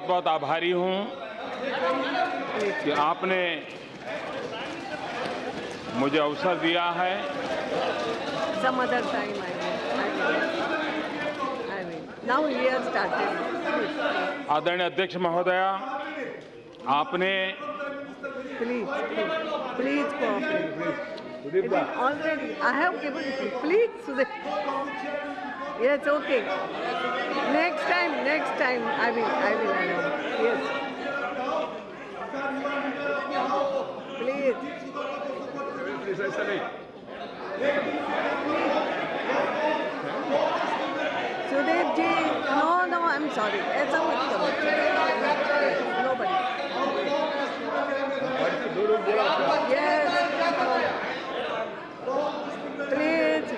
बहुत आभारी हूं कि आपने मुझे अवसर दिया है। Some other time I will. Now he has started. आदरणीय अध्यक्ष महोदया, आपने Please cooperate. It is already. I have given it. Please, Sudhir. Yes, okay. Next time I will allow. Yes. Please. Sudhir ji, no, I'm sorry. ऐसा मत करो. Nobody. Yes. Please.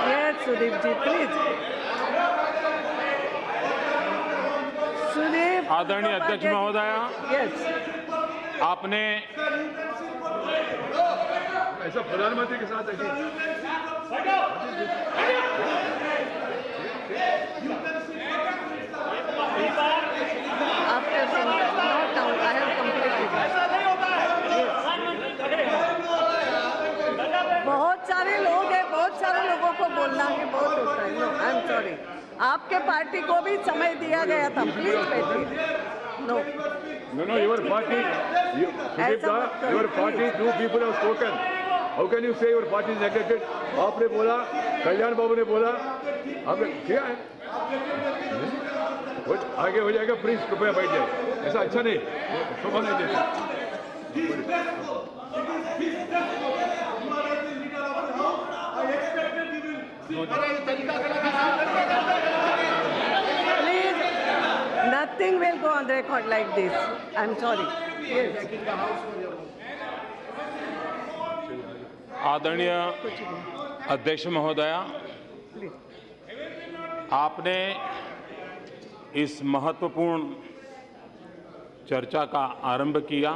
Yes, Sudhir ji, please. Sudhir. आदरणीय अध्यक्ष महोदया, Yes. आपने ऐसा प्रधानमंत्री के साथ After some not now, I have completed. बहुत सारे लोग हैं, बहुत सारे लोगों को बोलना है, बहुत होता है। No, I am sorry. आपके पार्टी को भी समय दिया गया था, प्लीज बैठिए। No, No, your party, your party, two people have spoken. How can you say your party is neglected? आपने बोला, कल्याण बाबू ने बोला, आपने किया है। आगे हो जाएगा, प्लीज कृपया बैठ जाए। ऐसा अच्छा नहीं, शोभा नहीं देता। please, nothing will go on record like this. I am sorry. Yes. आदरणीय अध्यक्ष महोदया, Please. आपने इस महत्वपूर्ण चर्चा का आरंभ किया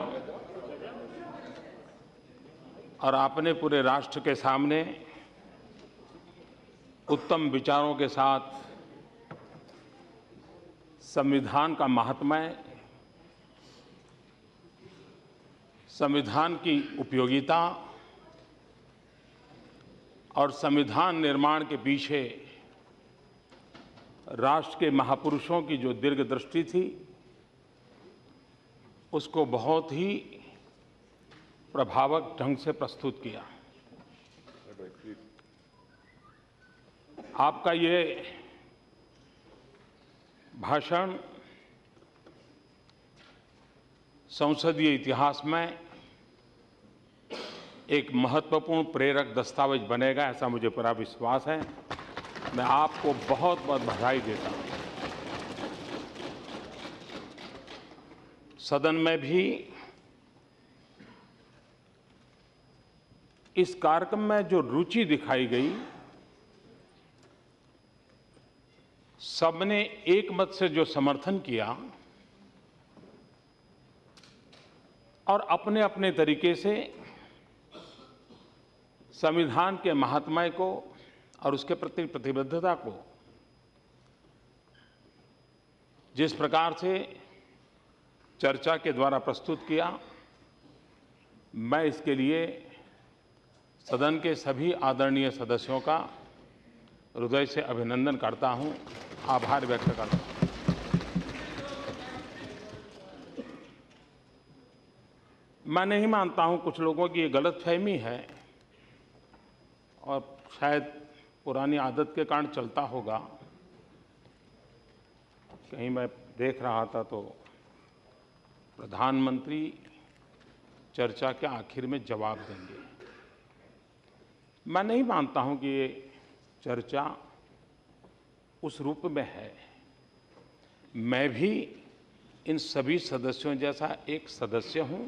और आपने पूरे राष्ट्र के सामने उत्तम विचारों के साथ संविधान का महात्म्य, संविधान की उपयोगिता और संविधान निर्माण के पीछे राष्ट्र के महापुरुषों की जो दीर्घदृष्टि थी, उसको बहुत ही प्रभावक ढंग से प्रस्तुत किया। आपका ये भाषण संसदीय इतिहास में एक महत्वपूर्ण प्रेरक दस्तावेज बनेगा, ऐसा मुझे पूरा विश्वास है। मैं आपको बहुत बहुत बधाई देता हूं। सदन में भी इस कार्यक्रम में जो रुचि दिखाई गई, सबने एक मत से जो समर्थन किया और अपने अपने तरीके से संविधान के महात्म्य को और उसके प्रति प्रतिबद्धता को जिस प्रकार से चर्चा के द्वारा प्रस्तुत किया, मैं इसके लिए सदन के सभी आदरणीय सदस्यों का हृदय से अभिनंदन करता हूं, आभार व्यक्त करता हूं। मैं नहीं मानता हूं, कुछ लोगों की ये गलतफहमी है और शायद पुरानी आदत के कारण चलता होगा। कहीं मैं देख रहा था तो प्रधानमंत्री चर्चा के आखिर में जवाब देंगे। मैं नहीं मानता हूं कि ये चर्चा उस रूप में है। मैं भी इन सभी सदस्यों जैसा एक सदस्य हूं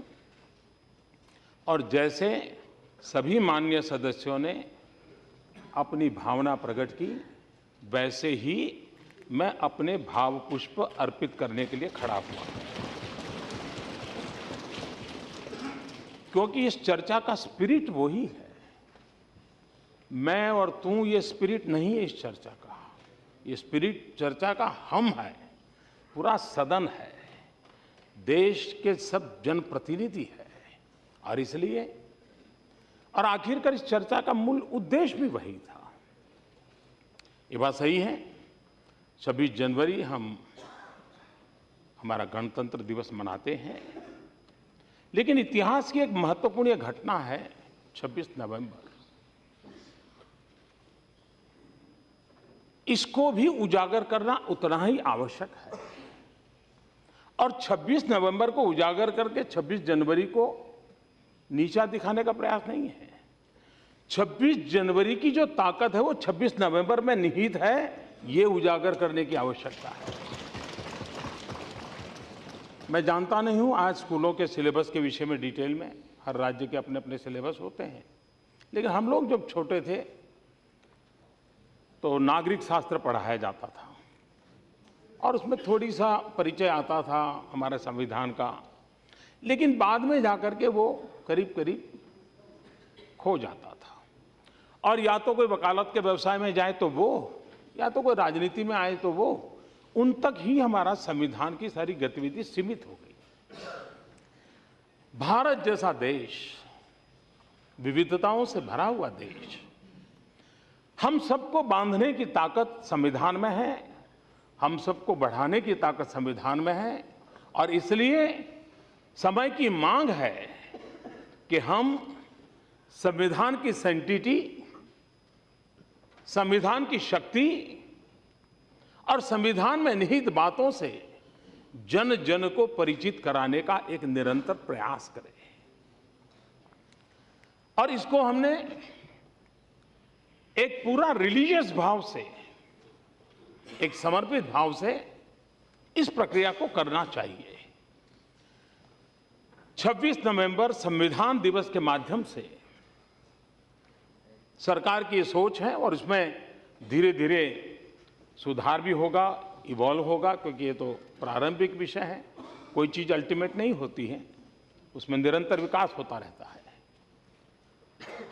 और जैसे सभी माननीय सदस्यों ने अपनी भावना प्रकट की, वैसे ही मैं अपने भाव पुष्प अर्पित करने के लिए खड़ा हुआ, क्योंकि इस चर्चा का स्पिरिट वही है। मैं और तू, ये स्पिरिट नहीं है इस चर्चा का। ये स्पिरिट चर्चा का हम है, पूरा सदन है, देश के सब जनप्रतिनिधि है। और इसलिए, और आखिरकार इस चर्चा का मूल उद्देश्य भी वही था। ये बात सही है, 26 जनवरी हम हमारा गणतंत्र दिवस मनाते हैं, लेकिन इतिहास की एक महत्वपूर्ण घटना है 26 नवंबर। इसको भी उजागर करना उतना ही आवश्यक है। और 26 नवंबर को उजागर करके 26 जनवरी को नीचा दिखाने का प्रयास नहीं है। 26 जनवरी की जो ताकत है वो 26 नवंबर में निहित है, ये उजागर करने की आवश्यकता है। मैं जानता नहीं हूं आज स्कूलों के सिलेबस के विषय में डिटेल में, हर राज्य के अपने अपने सिलेबस होते हैं, लेकिन हम लोग जब छोटे थे तो नागरिक शास्त्र पढ़ाया जाता था और उसमें थोड़ी सा परिचय आता था हमारे संविधान का, लेकिन बाद में जाकर के वो करीब करीब खो जाता था। और या तो कोई वकालत के व्यवसाय में जाए तो वो, या तो कोई राजनीति में आए तो वो, उन तक ही हमारा संविधान की सारी गतिविधि सीमित हो गई। भारत जैसा देश, विविधताओं से भरा हुआ देश, हम सबको बांधने की ताकत संविधान में है, हम सबको बढ़ाने की ताकत संविधान में है। और इसलिए समय की मांग है कि हम संविधान की सैंक्टिटी, संविधान की शक्ति और संविधान में निहित बातों से जन जन को परिचित कराने का एक निरंतर प्रयास करें। और इसको हमने एक पूरा रिलीजियस भाव से, एक समर्पित भाव से इस प्रक्रिया को करना चाहिए। 26 नवंबर संविधान दिवस के माध्यम से सरकार की ये सोच है और इसमें धीरे धीरे सुधार भी होगा, इवॉल्व होगा, क्योंकि ये तो प्रारंभिक विषय है, कोई चीज अल्टीमेट नहीं होती है, उसमें निरंतर विकास होता रहता है।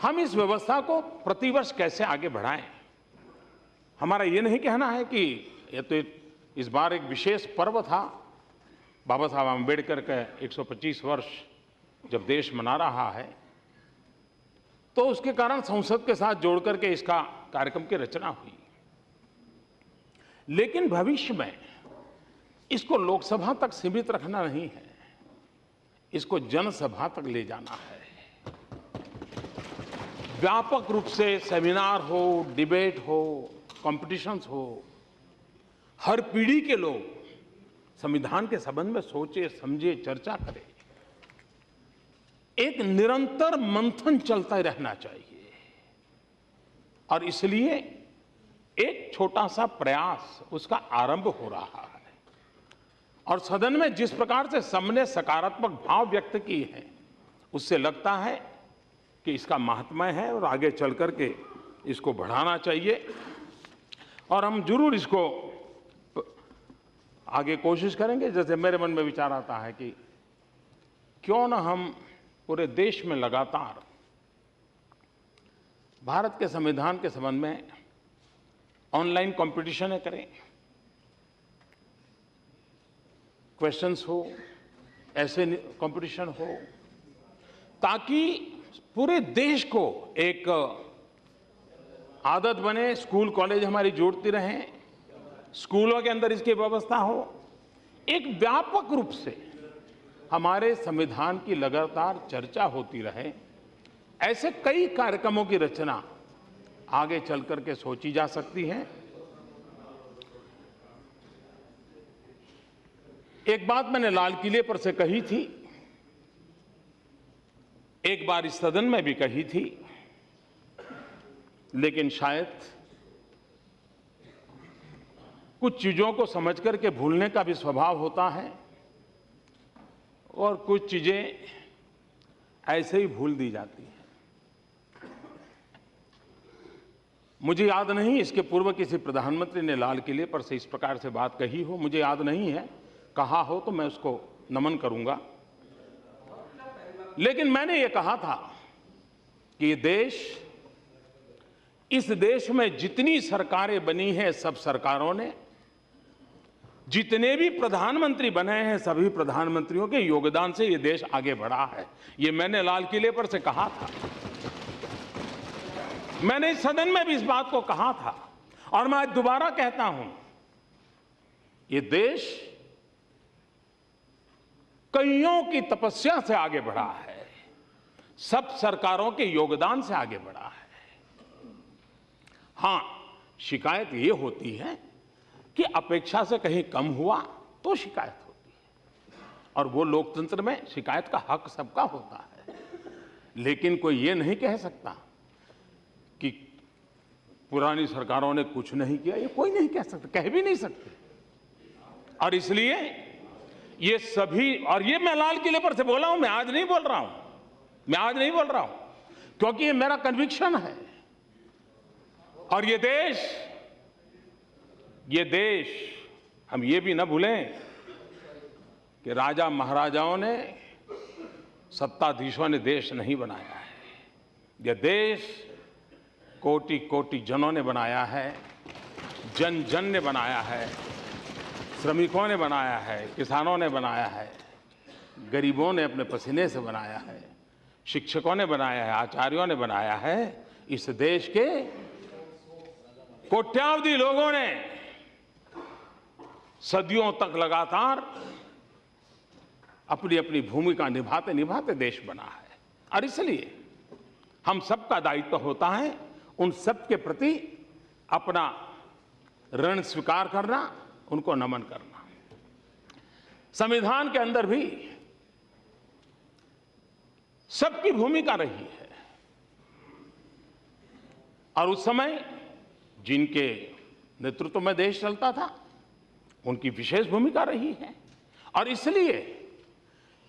हम इस व्यवस्था को प्रतिवर्ष कैसे आगे बढ़ाएं, हमारा ये नहीं कहना है कि ये तो इस बार एक विशेष पर्व था, बाबा साहब आम्बेडकर का 125 वर्ष जब देश मना रहा है, तो उसके कारण संसद के साथ जोड़ करके इसका कार्यक्रम की रचना हुई। लेकिन भविष्य में इसको लोकसभा तक सीमित रखना नहीं है, इसको जनसभा तक ले जाना है। व्यापक रूप से सेमिनार हो, डिबेट हो, कॉम्पिटिशन्स हो, हर पीढ़ी के लोग संविधान के संबंध में सोचे, समझे, चर्चा करें। एक निरंतर मंथन चलता रहना चाहिए। और इसलिए एक छोटा सा प्रयास, उसका आरंभ हो रहा है। और सदन में जिस प्रकार से सबने सकारात्मक भाव व्यक्त किए हैं, उससे लगता है कि इसका महात्म्य है और आगे चल करके इसको बढ़ाना चाहिए। और हम जरूर इसको आगे कोशिश करेंगे। जैसे मेरे मन में विचार आता है कि क्यों न हम पूरे देश में लगातार भारत के संविधान के संबंध में ऑनलाइन कंपटीशन करें, क्वेश्चंस हो, ऐसे कंपटीशन हो, ताकि पूरे देश को एक आदत बने। स्कूल कॉलेज हमारी जोड़ती रहें, स्कूलों के अंदर इसकी व्यवस्था हो, एक व्यापक रूप से हमारे संविधान की लगातार चर्चा होती रहे। ऐसे कई कार्यक्रमों की रचना आगे चल करके सोची जा सकती है। एक बात मैंने लाल किले पर से कही थी, एक बार इस सदन में भी कही थी, लेकिन शायद कुछ चीजों को समझ करके भूलने का भी स्वभाव होता है और कुछ चीजें ऐसे ही भूल दी जाती हैं। मुझे याद नहीं इसके पूर्व किसी प्रधानमंत्री ने लाल किले पर से इस प्रकार से बात कही हो, मुझे याद नहीं है, कहा हो तो मैं उसको नमन करूंगा। लेकिन मैंने ये कहा था कि ये देश इस देश में जितनी सरकारें बनी हैं, सब सरकारों ने, जितने भी प्रधानमंत्री बने हैं, सभी प्रधानमंत्रियों के योगदान से ये देश आगे बढ़ा है। ये मैंने लाल किले पर से कहा था, मैंने इस सदन में भी इस बात को कहा था, और मैं आज दोबारा कहता हूं, ये देश कईयों की तपस्या से आगे बढ़ा है, सब सरकारों के योगदान से आगे बढ़ा है। हां, शिकायत ये होती है कि अपेक्षा से कहीं कम हुआ तो शिकायत होती है, और वो लोकतंत्र में शिकायत का हक सबका होता है। लेकिन कोई ये नहीं कह सकता कि पुरानी सरकारों ने कुछ नहीं किया, ये कोई नहीं कह सकता, कह भी नहीं सकते। और इसलिए ये सभी, और ये मैं लाल किले पर से बोला हूं, मैं आज नहीं बोल रहा हूं, मैं आज नहीं बोल रहा हूं, क्योंकि ये मेरा कन्विक्शन है। और ये देश हम ये भी ना भूलें कि राजा महाराजाओं ने, सत्ताधीशों ने देश नहीं बनाया है। यह देश कोटि कोटि जनों ने बनाया है, जन जन ने बनाया है, श्रमिकों ने बनाया है, किसानों ने बनाया है, गरीबों ने अपने पसीने से बनाया है, शिक्षकों ने बनाया है, आचार्यों ने बनाया है। इस देश के कोट्यावधि लोगों ने सदियों तक लगातार अपनी अपनी भूमिका निभाते निभाते देश बना है। और इसलिए हम सबका दायित्व होता है उन सब के प्रति अपना ऋण स्वीकार करना, उनको नमन करना। संविधान के अंदर भी सबकी भूमिका रही है, और उस समय जिनके नेतृत्व में देश चलता था उनकी विशेष भूमिका रही है। और इसलिए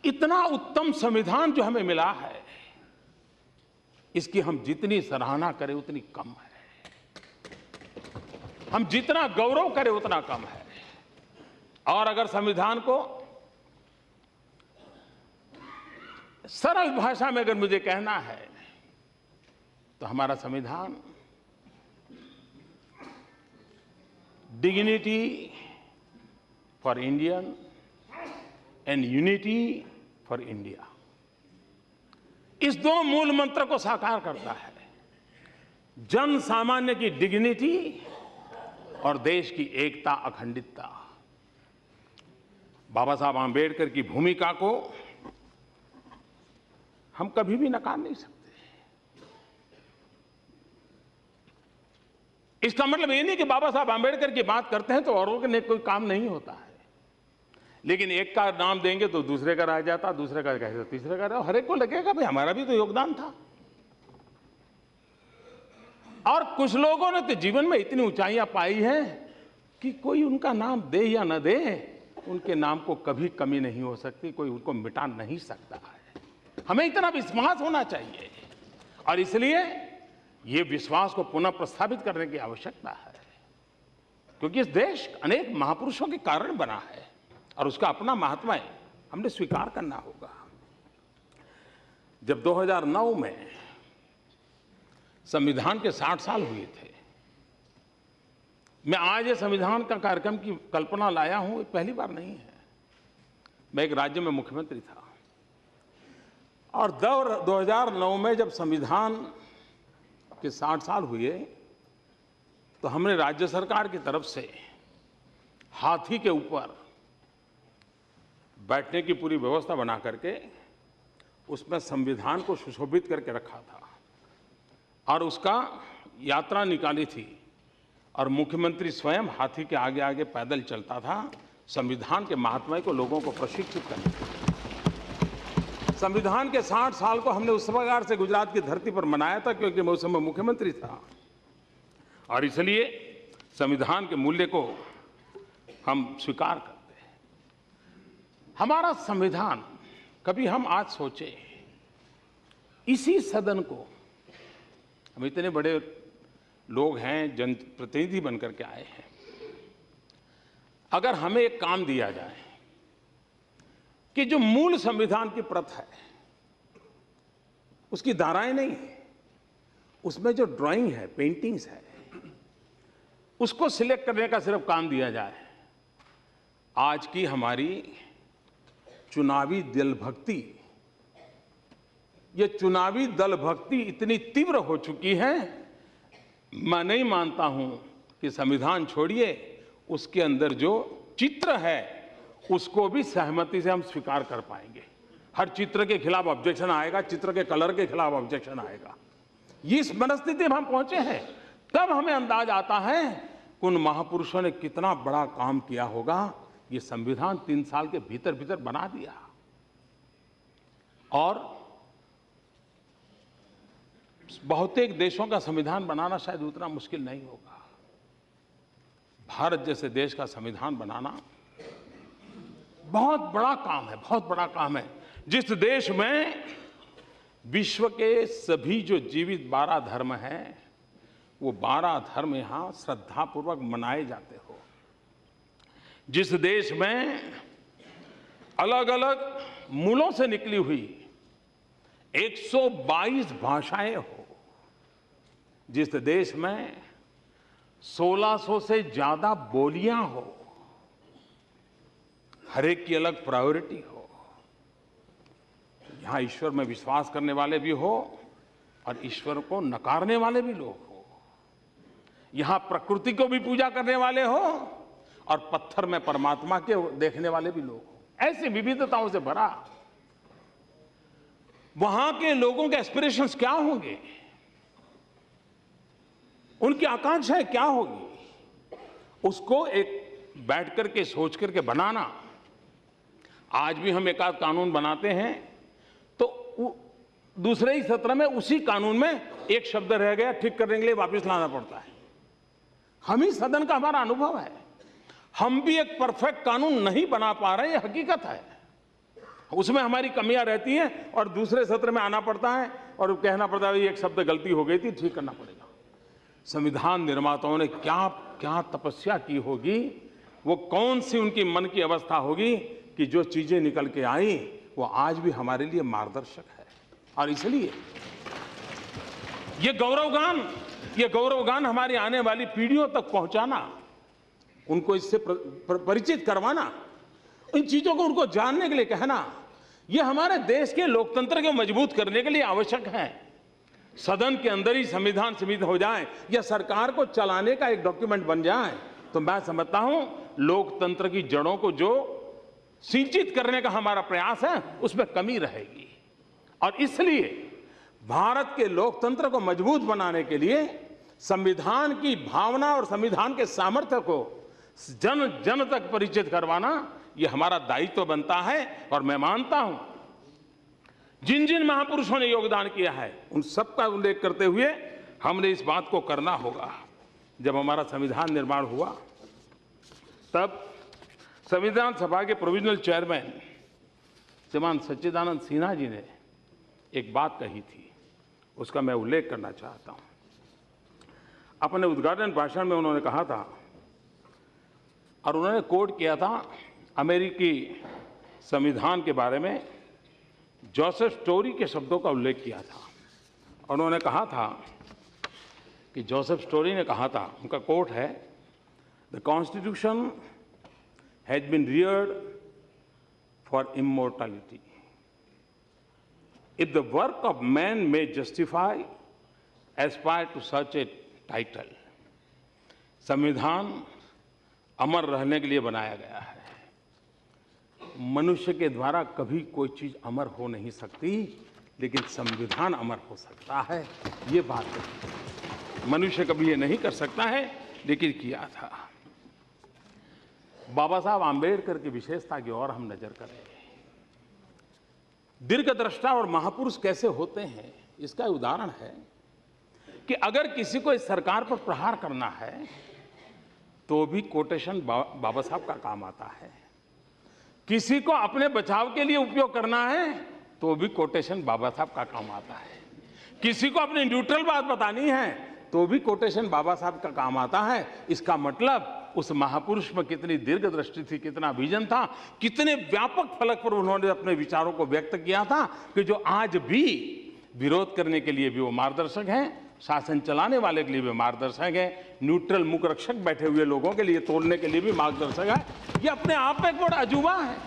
इतना उत्तम संविधान जो हमें मिला है, इसकी हम जितनी सराहना करें उतनी कम है, हम जितना गौरव करें उतना कम है। और अगर संविधान को सरल भाषा में अगर मुझे कहना है तो हमारा संविधान dignity for Indian and unity for India, इस दो मूल मंत्र को साकार करता है। जन सामान्य की डिग्निटी और देश की एकता, अखंडितता। बाबा साहब आंबेडकर की भूमिका को हम कभी भी नकार नहीं सकते। इसका मतलब ये नहीं कि बाबा साहब आंबेडकर की बात करते हैं तो औरों के लिए कोई काम नहीं होता है, लेकिन एक का नाम देंगे तो दूसरे का रह जाता, दूसरे का कहेगा तीसरे का रह, हर एक को लगेगा भाई हमारा भी तो योगदान था। और कुछ लोगों ने तो जीवन में इतनी ऊंचाइयां पाई हैं कि कोई उनका नाम दे या न दे, उनके नाम को कभी कमी नहीं हो सकती, कोई उनको मिटा नहीं सकता है। हमें इतना विश्वास होना चाहिए, और इसलिए ये विश्वास को पुनः प्रस्थापित करने की आवश्यकता है, क्योंकि इस देश अनेक महापुरुषों के कारण बना है और उसका अपना महात्मा है, हमने स्वीकार करना होगा। जब 2009 में संविधान के 60 साल हुए थे, मैं आज ये संविधान का कार्यक्रम की कल्पना लाया हूं, ये पहली बार नहीं है। मैं एक राज्य में मुख्यमंत्री था, और 2009 में जब संविधान के 60 साल हुए तो हमने राज्य सरकार की तरफ से हाथी के ऊपर बैठने की पूरी व्यवस्था बना करके उसमें संविधान को सुशोभित करके रखा था, और उसका यात्रा निकाली थी, और मुख्यमंत्री स्वयं हाथी के आगे आगे पैदल चलता था, संविधान के महात्मा को लोगों को प्रशिक्षित करने। संविधान के 60 साल को हमने उस प्रकार से गुजरात की धरती पर मनाया था क्योंकि मैं उस समय मुख्यमंत्री था, और इसलिए संविधान के मूल्य को हम स्वीकार करते हैं। हमारा संविधान, कभी हम आज सोचे इसी सदन को, हम इतने बड़े लोग हैं, जनप्रतिनिधि बनकर के आए हैं, अगर हमें एक काम दिया जाए कि जो मूल संविधान की प्रत है उसकी धाराएं नहीं है, उसमें जो ड्राइंग है, पेंटिंग्स है, उसको सिलेक्ट करने का सिर्फ काम दिया जाए। आज की हमारी चुनावी दल भक्ति, ये चुनावी दल भक्ति इतनी तीव्र हो चुकी है, मैं नहीं मानता हूं कि संविधान छोड़िए, उसके अंदर जो चित्र है उसको भी सहमति से हम स्वीकार कर पाएंगे। हर चित्र के खिलाफ ऑब्जेक्शन आएगा, चित्र के कलर के खिलाफ ऑब्जेक्शन आएगा। ये इस मनस्थिति में हम पहुंचे हैं, तब हमें अंदाज आता है कि उन महापुरुषों ने कितना बड़ा काम किया होगा। ये संविधान 3 साल के भीतर भीतर बना दिया, और बहुतेक देशों का संविधान बनाना शायद उतना मुश्किल नहीं होगा। भारत जैसे देश का संविधान बनाना बहुत बड़ा काम है, बहुत बड़ा काम है। जिस देश में विश्व के सभी जो जीवित 12 धर्म हैं, वो 12 धर्म यहां श्रद्धापूर्वक मनाए जाते हो, जिस देश में अलग अलग मूलों से निकली हुई 122 भाषाएं हो, जिस देश में 1600 से ज्यादा बोलियां हो, हर एक की अलग प्रायोरिटी हो, यहां ईश्वर में विश्वास करने वाले भी हो और ईश्वर को नकारने वाले भी लोग हो, यहां प्रकृति को भी पूजा करने वाले हो और पत्थर में परमात्मा के देखने वाले भी लोग हो, ऐसी विविधताओं से भरा वहां के लोगों के एस्पिरेशंस क्या होंगे, उनकी आकांक्षाएं क्या होगी, उसको एक बैठ करके सोच करके बनाना। आज भी हम एक आध कानून बनाते हैं तो दूसरे ही सत्र में उसी कानून में एक शब्द रह गया, ठीक करने के लिए वापस लाना पड़ता है। हम ही सदन का हमारा अनुभव है, हम भी एक परफेक्ट कानून नहीं बना पा रहे, ये हकीकत है। उसमें हमारी कमियां रहती हैं और दूसरे सत्र में आना पड़ता है और कहना पड़ता है एक शब्द गलती हो गई थी, ठीक करना पड़ेगा। संविधान निर्माताओं ने क्या क्या तपस्या की होगी, वो कौन सी उनकी मन की अवस्था होगी कि जो चीजें निकल के आई वो आज भी हमारे लिए मार्गदर्शक है। और इसलिए ये गौरवगान हमारी आने वाली पीढ़ियों तक पहुंचाना, उनको इससे परिचित करवाना, इन चीजों को उनको जानने के लिए कहना, ये हमारे देश के लोकतंत्र को मजबूत करने के लिए आवश्यक है। सदन के अंदर ही संविधान सीमित हो जाए या सरकार को चलाने का एक डॉक्यूमेंट बन जाए तो मैं समझता हूं लोकतंत्र की जड़ों को जो सिंचित करने का हमारा प्रयास है उसमें कमी रहेगी। और इसलिए भारत के लोकतंत्र को मजबूत बनाने के लिए संविधान की भावना और संविधान के सामर्थ्य को जन जन तक परिचित करवाना ये हमारा दायित्व बनता है। और मैं मानता हूं जिन जिन महापुरुषों ने योगदान किया है उन सबका उल्लेख करते हुए हमने इस बात को करना होगा। जब हमारा संविधान निर्माण हुआ तब संविधान सभा के प्रोविजनल चेयरमैन श्रीमान सच्चिदानंद सिन्हा जी ने एक बात कही थी, उसका मैं उल्लेख करना चाहता हूं। अपने उद्घाटन भाषण में उन्होंने कहा था और उन्होंने कोट किया था अमेरिकी संविधान के बारे में, जोसेफ स्टोरी के शब्दों का उल्लेख किया था। और उन्होंने कहा था कि जोसेफ स्टोरी ने कहा था, उनका कोट है, the constitution has been reared for immortality. If the work of man may justify aspire to such a title. संविधान अमर रहने के लिए बनाया गया है। मनुष्य के द्वारा कभी कोई चीज अमर हो नहीं सकती, लेकिन संविधान अमर हो सकता है। ये बात है, मनुष्य कभी ये नहीं कर सकता है, लेकिन किया था। बाबा साहब आंबेडकर की विशेषता की ओर हम नजर करें। दीर्घदृष्टा और महापुरुष कैसे होते हैं, इसका उदाहरण है कि अगर किसी को इस सरकार पर प्रहार करना है तो भी कोटेशन बाबा साहब का काम आता है। किसी को अपने बचाव के लिए उपयोग करना है तो भी कोटेशन बाबा साहब का काम आता है। किसी को अपनी न्यूट्रल बात बतानी है तो भी कोटेशन बाबा साहब का काम आता है। इसका मतलब उस महापुरुष में कितनी दीर्घदृष्टि थी, कितना विजन था, कितने व्यापक फलक पर उन्होंने अपने विचारों को व्यक्त किया था कि जो आज भी विरोध करने के लिए भी वो मार्गदर्शक हैं शासन चलाने वाले के लिए भी मार्गदर्शक है, न्यूट्रल मुख रक्षक बैठे हुए लोगों के लिए तोड़ने के लिए भी मार्गदर्शक है। ये अपने आप में एक बड़ा अजूबा है।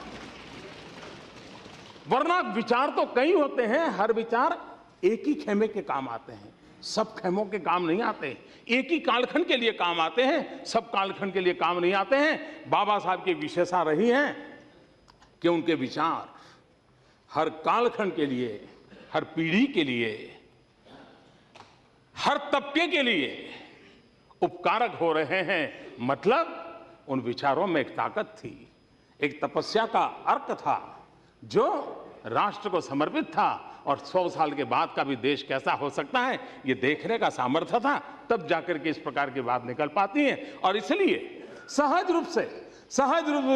वरना विचार तो कई होते हैं, हर विचार एक ही खेमे के काम आते हैं, सब खेमों के काम नहीं आते। एक ही कालखंड के लिए काम आते हैं, सब कालखंड के लिए काम नहीं आते हैं। बाबा साहब की विशेषता रही है कि उनके विचार हर कालखंड के लिए, हर पीढ़ी के लिए, हर तबके के लिए उपकारक हो रहे हैं। मतलब उन विचारों में एक ताकत थी, एक तपस्या का अर्थ था जो राष्ट्र को समर्पित था, और 100 साल के बाद का भी देश कैसा हो सकता है ये देखने का सामर्थ्य था। तब जाकर के इस प्रकार की बात निकल पाती है। और इसलिए सहज रूप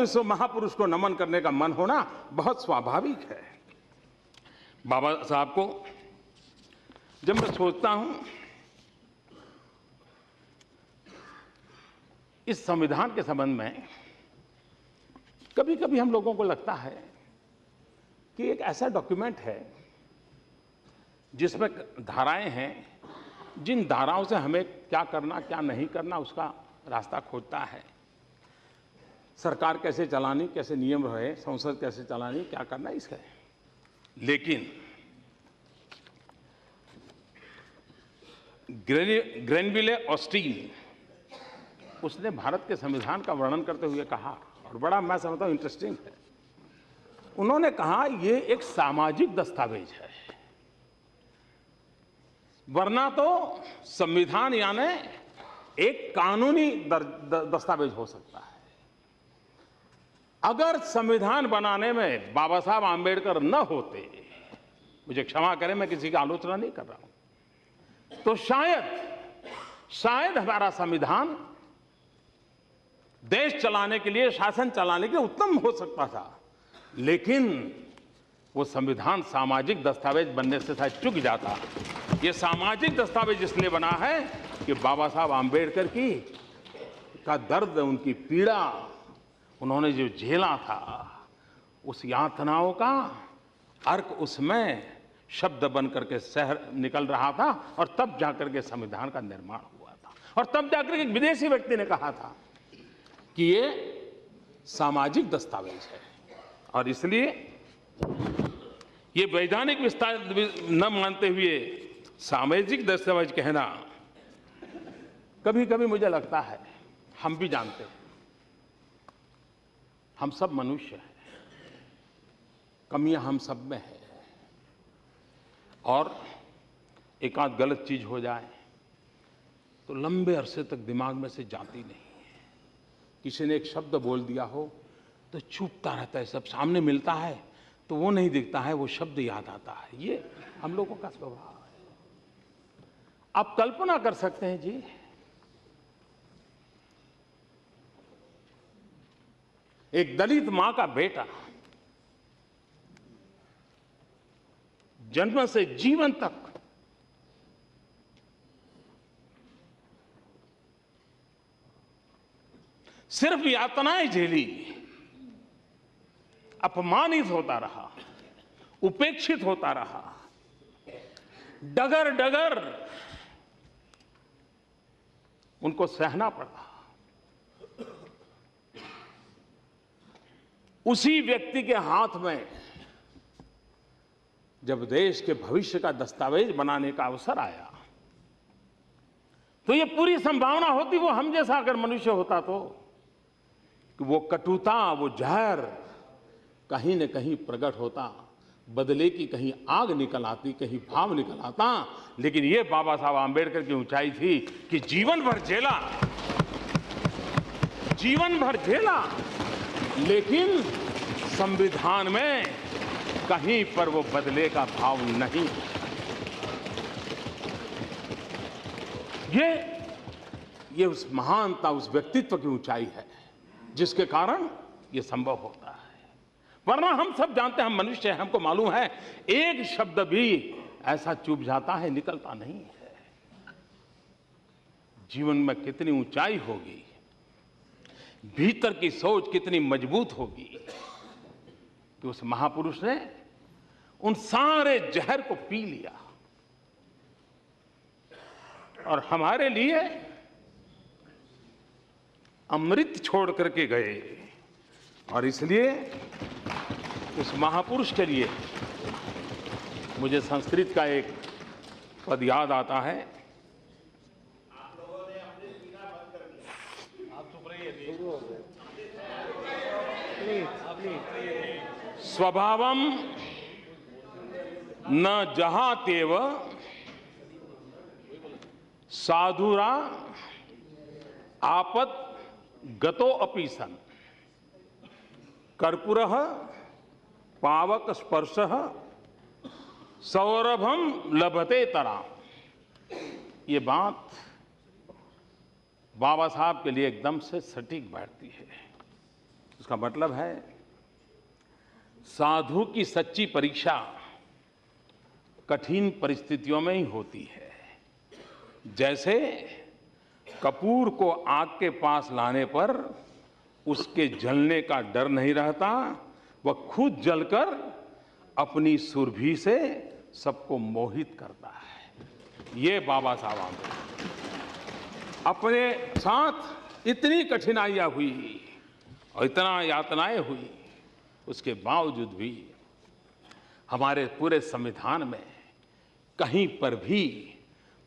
से महापुरुष को नमन करने का मन होना बहुत स्वाभाविक है। बाबा साहब को जब मैं सोचता हूं, इस संविधान के संबंध में कभी कभी हम लोगों को लगता है कि एक ऐसा डॉक्यूमेंट है जिसमें धाराएं हैं, जिन धाराओं से हमें क्या करना क्या नहीं करना उसका रास्ता खोजता है। सरकार कैसे चलानी, कैसे नियम रहे, संसद कैसे चलानी, क्या करना इसका। लेकिन ग्रेनविले ऑस्टीन, उसने भारत के संविधान का वर्णन करते हुए कहा, और बड़ा मैं समझता हूं इंटरेस्टिंग है। उन्होंने कहा ये एक सामाजिक दस्तावेज है, वरना तो संविधान यानी एक कानूनी दस्तावेज हो सकता है। अगर संविधान बनाने में बाबा साहब आंबेडकर न होते, मुझे क्षमा करें मैं किसी की आलोचना नहीं कर रहा हूं, तो शायद हमारा संविधान देश चलाने के लिए, शासन चलाने के लिए उत्तम हो सकता था। लेकिन वो संविधान सामाजिक दस्तावेज बनने से शायद चूक जाता। ये सामाजिक दस्तावेज इसलिए बना है कि बाबा साहब आंबेडकर का दर्द, उनकी पीड़ा, उन्होंने जो झेला था, उस यातनाओं का अर्क उसमें शब्द बन करके शहर निकल रहा था। और तब जाकर के संविधान का निर्माण हुआ था। और तब जाकर के एक विदेशी व्यक्ति ने कहा था कि ये सामाजिक दस्तावेज है। और इसलिए ये वैधानिक विस्तार न मानते हुए सामाजिक दस्तावेज कहना, कभी कभी मुझे लगता है हम भी जानते हैं, हम सब मनुष्य हैं, कमियां हम सब में है, और एक आध गलत चीज हो जाए तो लंबे अरसे तक दिमाग में से जाती नहीं है। किसी ने एक शब्द बोल दिया हो तो चुपता रहता है, सब सामने मिलता है तो वो नहीं दिखता है, वो शब्द याद आता है। ये हम लोगों का स्वभाव है। आप कल्पना कर सकते हैं जी, एक दलित मां का बेटा जन्म से जीवन तक सिर्फ यातनाएं झेली, अपमानित होता रहा, उपेक्षित होता रहा, डगर डगर उनको सहना पड़ा। उसी व्यक्ति के हाथ में जब देश के भविष्य का दस्तावेज बनाने का अवसर आया तो ये पूरी संभावना होती, वो हम जैसा अगर मनुष्य होता तो, कि वो कटुता, वो जहर कहीं न कहीं प्रकट होता, बदले की कहीं आग निकल आती, कहीं भाव निकल आता। लेकिन ये बाबा साहब आंबेडकर की ऊंचाई थी कि जीवन भर झेला, लेकिन संविधान में कहीं पर वो बदले का भाव नहीं। ये उस महानता, उस व्यक्तित्व की ऊंचाई है जिसके कारण ये संभव होता है। वरना हम सब जानते हैं, हम मनुष्य हैं, हमको मालूम है एक शब्द भी ऐसा चुप जाता है, निकलता नहीं है। जीवन में कितनी ऊंचाई होगी, भीतर की सोच कितनी मजबूत होगी कि उस महापुरुष ने उन सारे जहर को पी लिया और हमारे लिए अमृत छोड़ करके गए। और इसलिए उस महापुरुष के लिए मुझे संस्कृत का एक पद याद आता है, स्वभावम न जहातेव साधुरा आपद गतो अपि सन कर्पूरः पावक स्पर्शः सौरभम लभते तरा। ये बात बाबा साहब के लिए एकदम से सटीक बैठती है। उसका मतलब है साधु की सच्ची परीक्षा कठिन परिस्थितियों में ही होती है। जैसे कपूर को आग के पास लाने पर उसके जलने का डर नहीं रहता, वह खुद जलकर अपनी सुरभि से सबको मोहित करता है। ये बाबा साहब आंबेडकर अपने साथ इतनी कठिनाइयां हुई और इतना यातनाएं हुई, उसके बावजूद भी हमारे पूरे संविधान में कहीं पर भी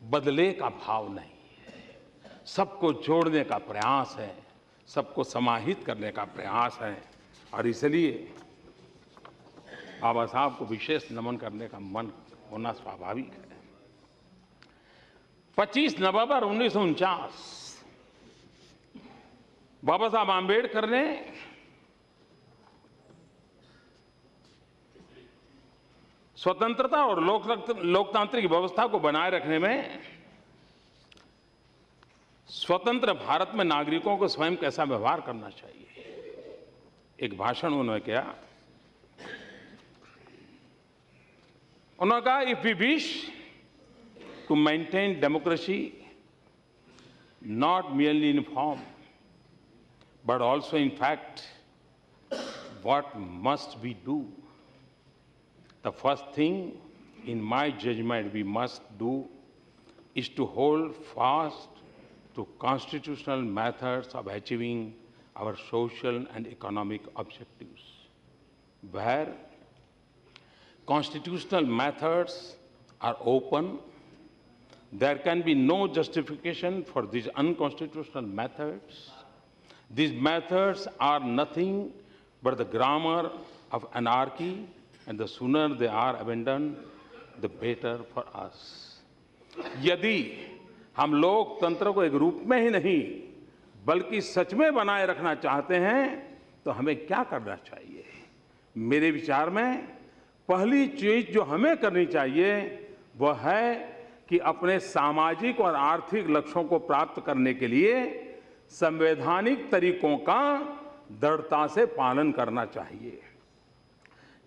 बदले का भाव नहीं है। सबको जोड़ने का प्रयास है, सबको समाहित करने का प्रयास है। और इसलिए बाबा साहब को विशेष नमन करने का मन होना स्वाभाविक है। 25 नवंबर 1949 बाबा साहब आंबेडकर ने स्वतंत्रता और लोकतांत्रिक व्यवस्था को बनाए रखने में स्वतंत्र भारत में नागरिकों को स्वयं कैसा व्यवहार करना चाहिए, एक भाषण उन्होंने किया। उन्होंने कहा, if we wish to maintain democracy not merely in form but also in fact what must we do? The first thing in my judgment we must do is to hold fast to constitutional methods of achieving our social and economic objectives, where constitutional methods are open. There can be no justification for these unconstitutional methods. These methods are nothing but the grammar of anarchy, and the sooner they are abandoned, the better for us. यदि हम लोकतंत्र को एक रूप में ही नहीं बल्कि सच में बनाए रखना चाहते हैं तो हमें क्या करना चाहिए? मेरे विचार में पहली चीज जो हमें करनी चाहिए वह है कि अपने सामाजिक और आर्थिक लक्ष्यों को प्राप्त करने के लिए संवैधानिक तरीकों का दृढ़ता से पालन करना चाहिए।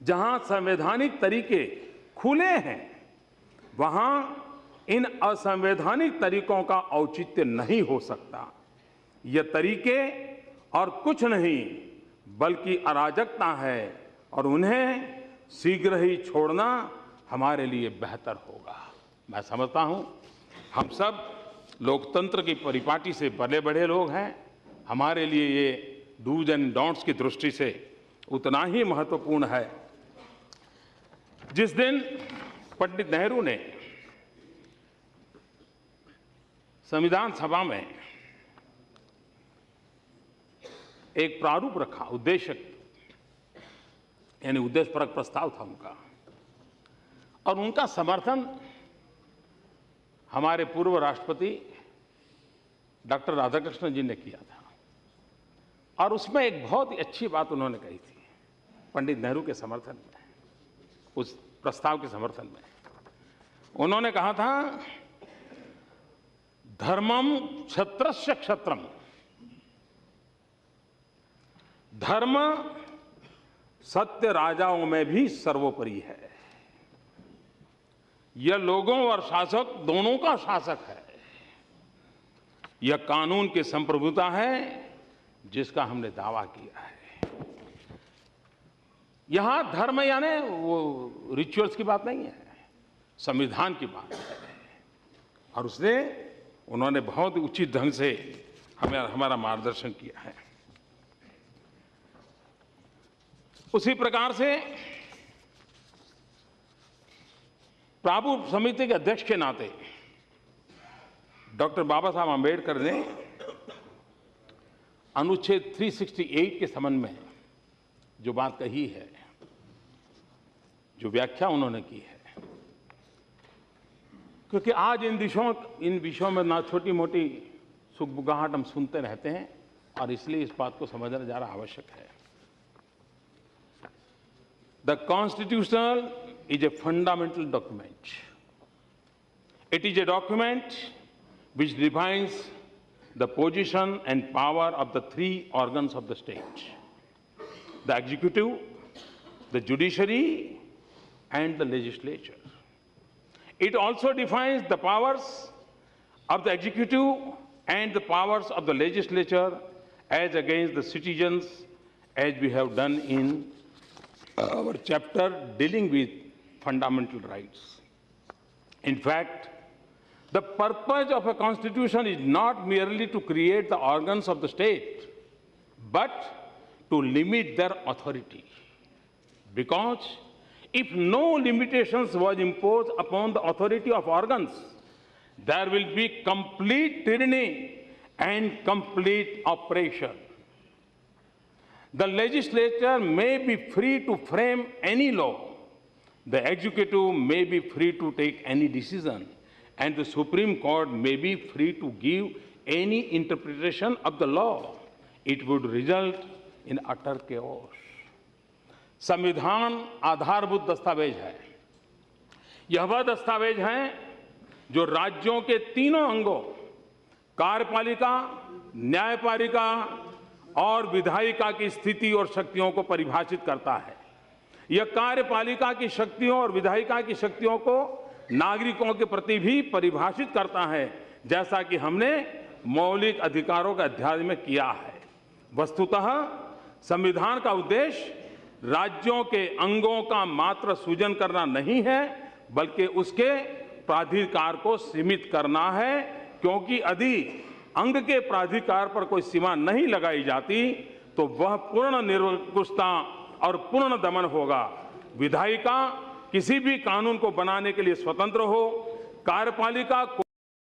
जहां संवैधानिक तरीके खुले हैं वहां इन असंवैधानिक तरीकों का औचित्य नहीं हो सकता। ये तरीके और कुछ नहीं बल्कि अराजकता है और उन्हें शीघ्र ही छोड़ना हमारे लिए बेहतर होगा। मैं समझता हूं हम सब लोकतंत्र की परिपाटी से बड़े बड़े लोग हैं। हमारे लिए ये डूज एंड डोंट्स की दृष्टि से उतना ही महत्वपूर्ण है। जिस दिन पंडित नेहरू ने संविधान सभा में एक प्रारूप रखा, उद्देश्य यानी उद्देश्यपरक प्रस्ताव था उनका, और उनका समर्थन हमारे पूर्व राष्ट्रपति डॉक्टर राधाकृष्णन जी ने किया था। और उसमें एक बहुत ही अच्छी बात उन्होंने कही थी पंडित नेहरू के समर्थन में, उस प्रस्ताव के समर्थन में। उन्होंने कहा था, धर्मम क्षत्रस्य क्षत्रम, धर्म सत्य राजाओं में भी सर्वोपरि है। यह लोगों और शासक दोनों का शासक है। यह कानून की संप्रभुता है जिसका हमने दावा किया है। यहां धर्म यानी वो रिचुअल्स की बात नहीं है, संविधान की बात है। और उसने उन्होंने बहुत उचित ढंग से हमारा मार्गदर्शन किया है। उसी प्रकार से प्रारूप समिति के अध्यक्ष के नाते डॉक्टर बाबा साहब आम्बेडकर ने अनुच्छेद 368 के संबंध में जो बात कही है, जो व्याख्या उन्होंने की है, क्योंकि आज इन विषयों में ना छोटी मोटी सुगबुगाहट हम सुनते रहते हैं और इसलिए इस बात को समझना ज़रा आवश्यक है। The constitution is a fundamental document. It is a document which defines the position and power of the three organs of the state: the executive, the judiciary, and the legislature. It also defines the powers of the executive and the powers of the legislature as against the citizens, as we have done in our chapter dealing with fundamental rights. In fact, the purpose of a constitution is not merely to create the organs of the state, but to limit their authority. Because if no limitations was imposed upon the authority of organs, there will be complete tyranny and complete oppression. The legislature may be free to frame any law. The executive may be free to take any decision, and the Supreme Court may be free to give any interpretation of the law. It would result in utter chaos. संविधान आधारभूत दस्तावेज है। यह वह दस्तावेज है जो राज्यों के तीनों अंगों कार्यपालिका, न्यायपालिका और विधायिका की स्थिति और शक्तियों को परिभाषित करता है। यह कार्यपालिका की शक्तियों और विधायिका की शक्तियों को नागरिकों के प्रति भी परिभाषित करता है, जैसा कि हमने मौलिक अधिकारों के अध्याय में किया है। वस्तुतः संविधान का उद्देश्य राज्यों के अंगों का मात्र सृजन करना नहीं है, बल्कि उसके प्राधिकार को सीमित करना है, क्योंकि यदि अंग के प्राधिकार पर कोई सीमा नहीं लगाई जाती तो वह पूर्ण निरंकुशता और पूर्ण दमन होगा। विधायिका किसी भी कानून को बनाने के लिए स्वतंत्र हो, कार्यपालिका को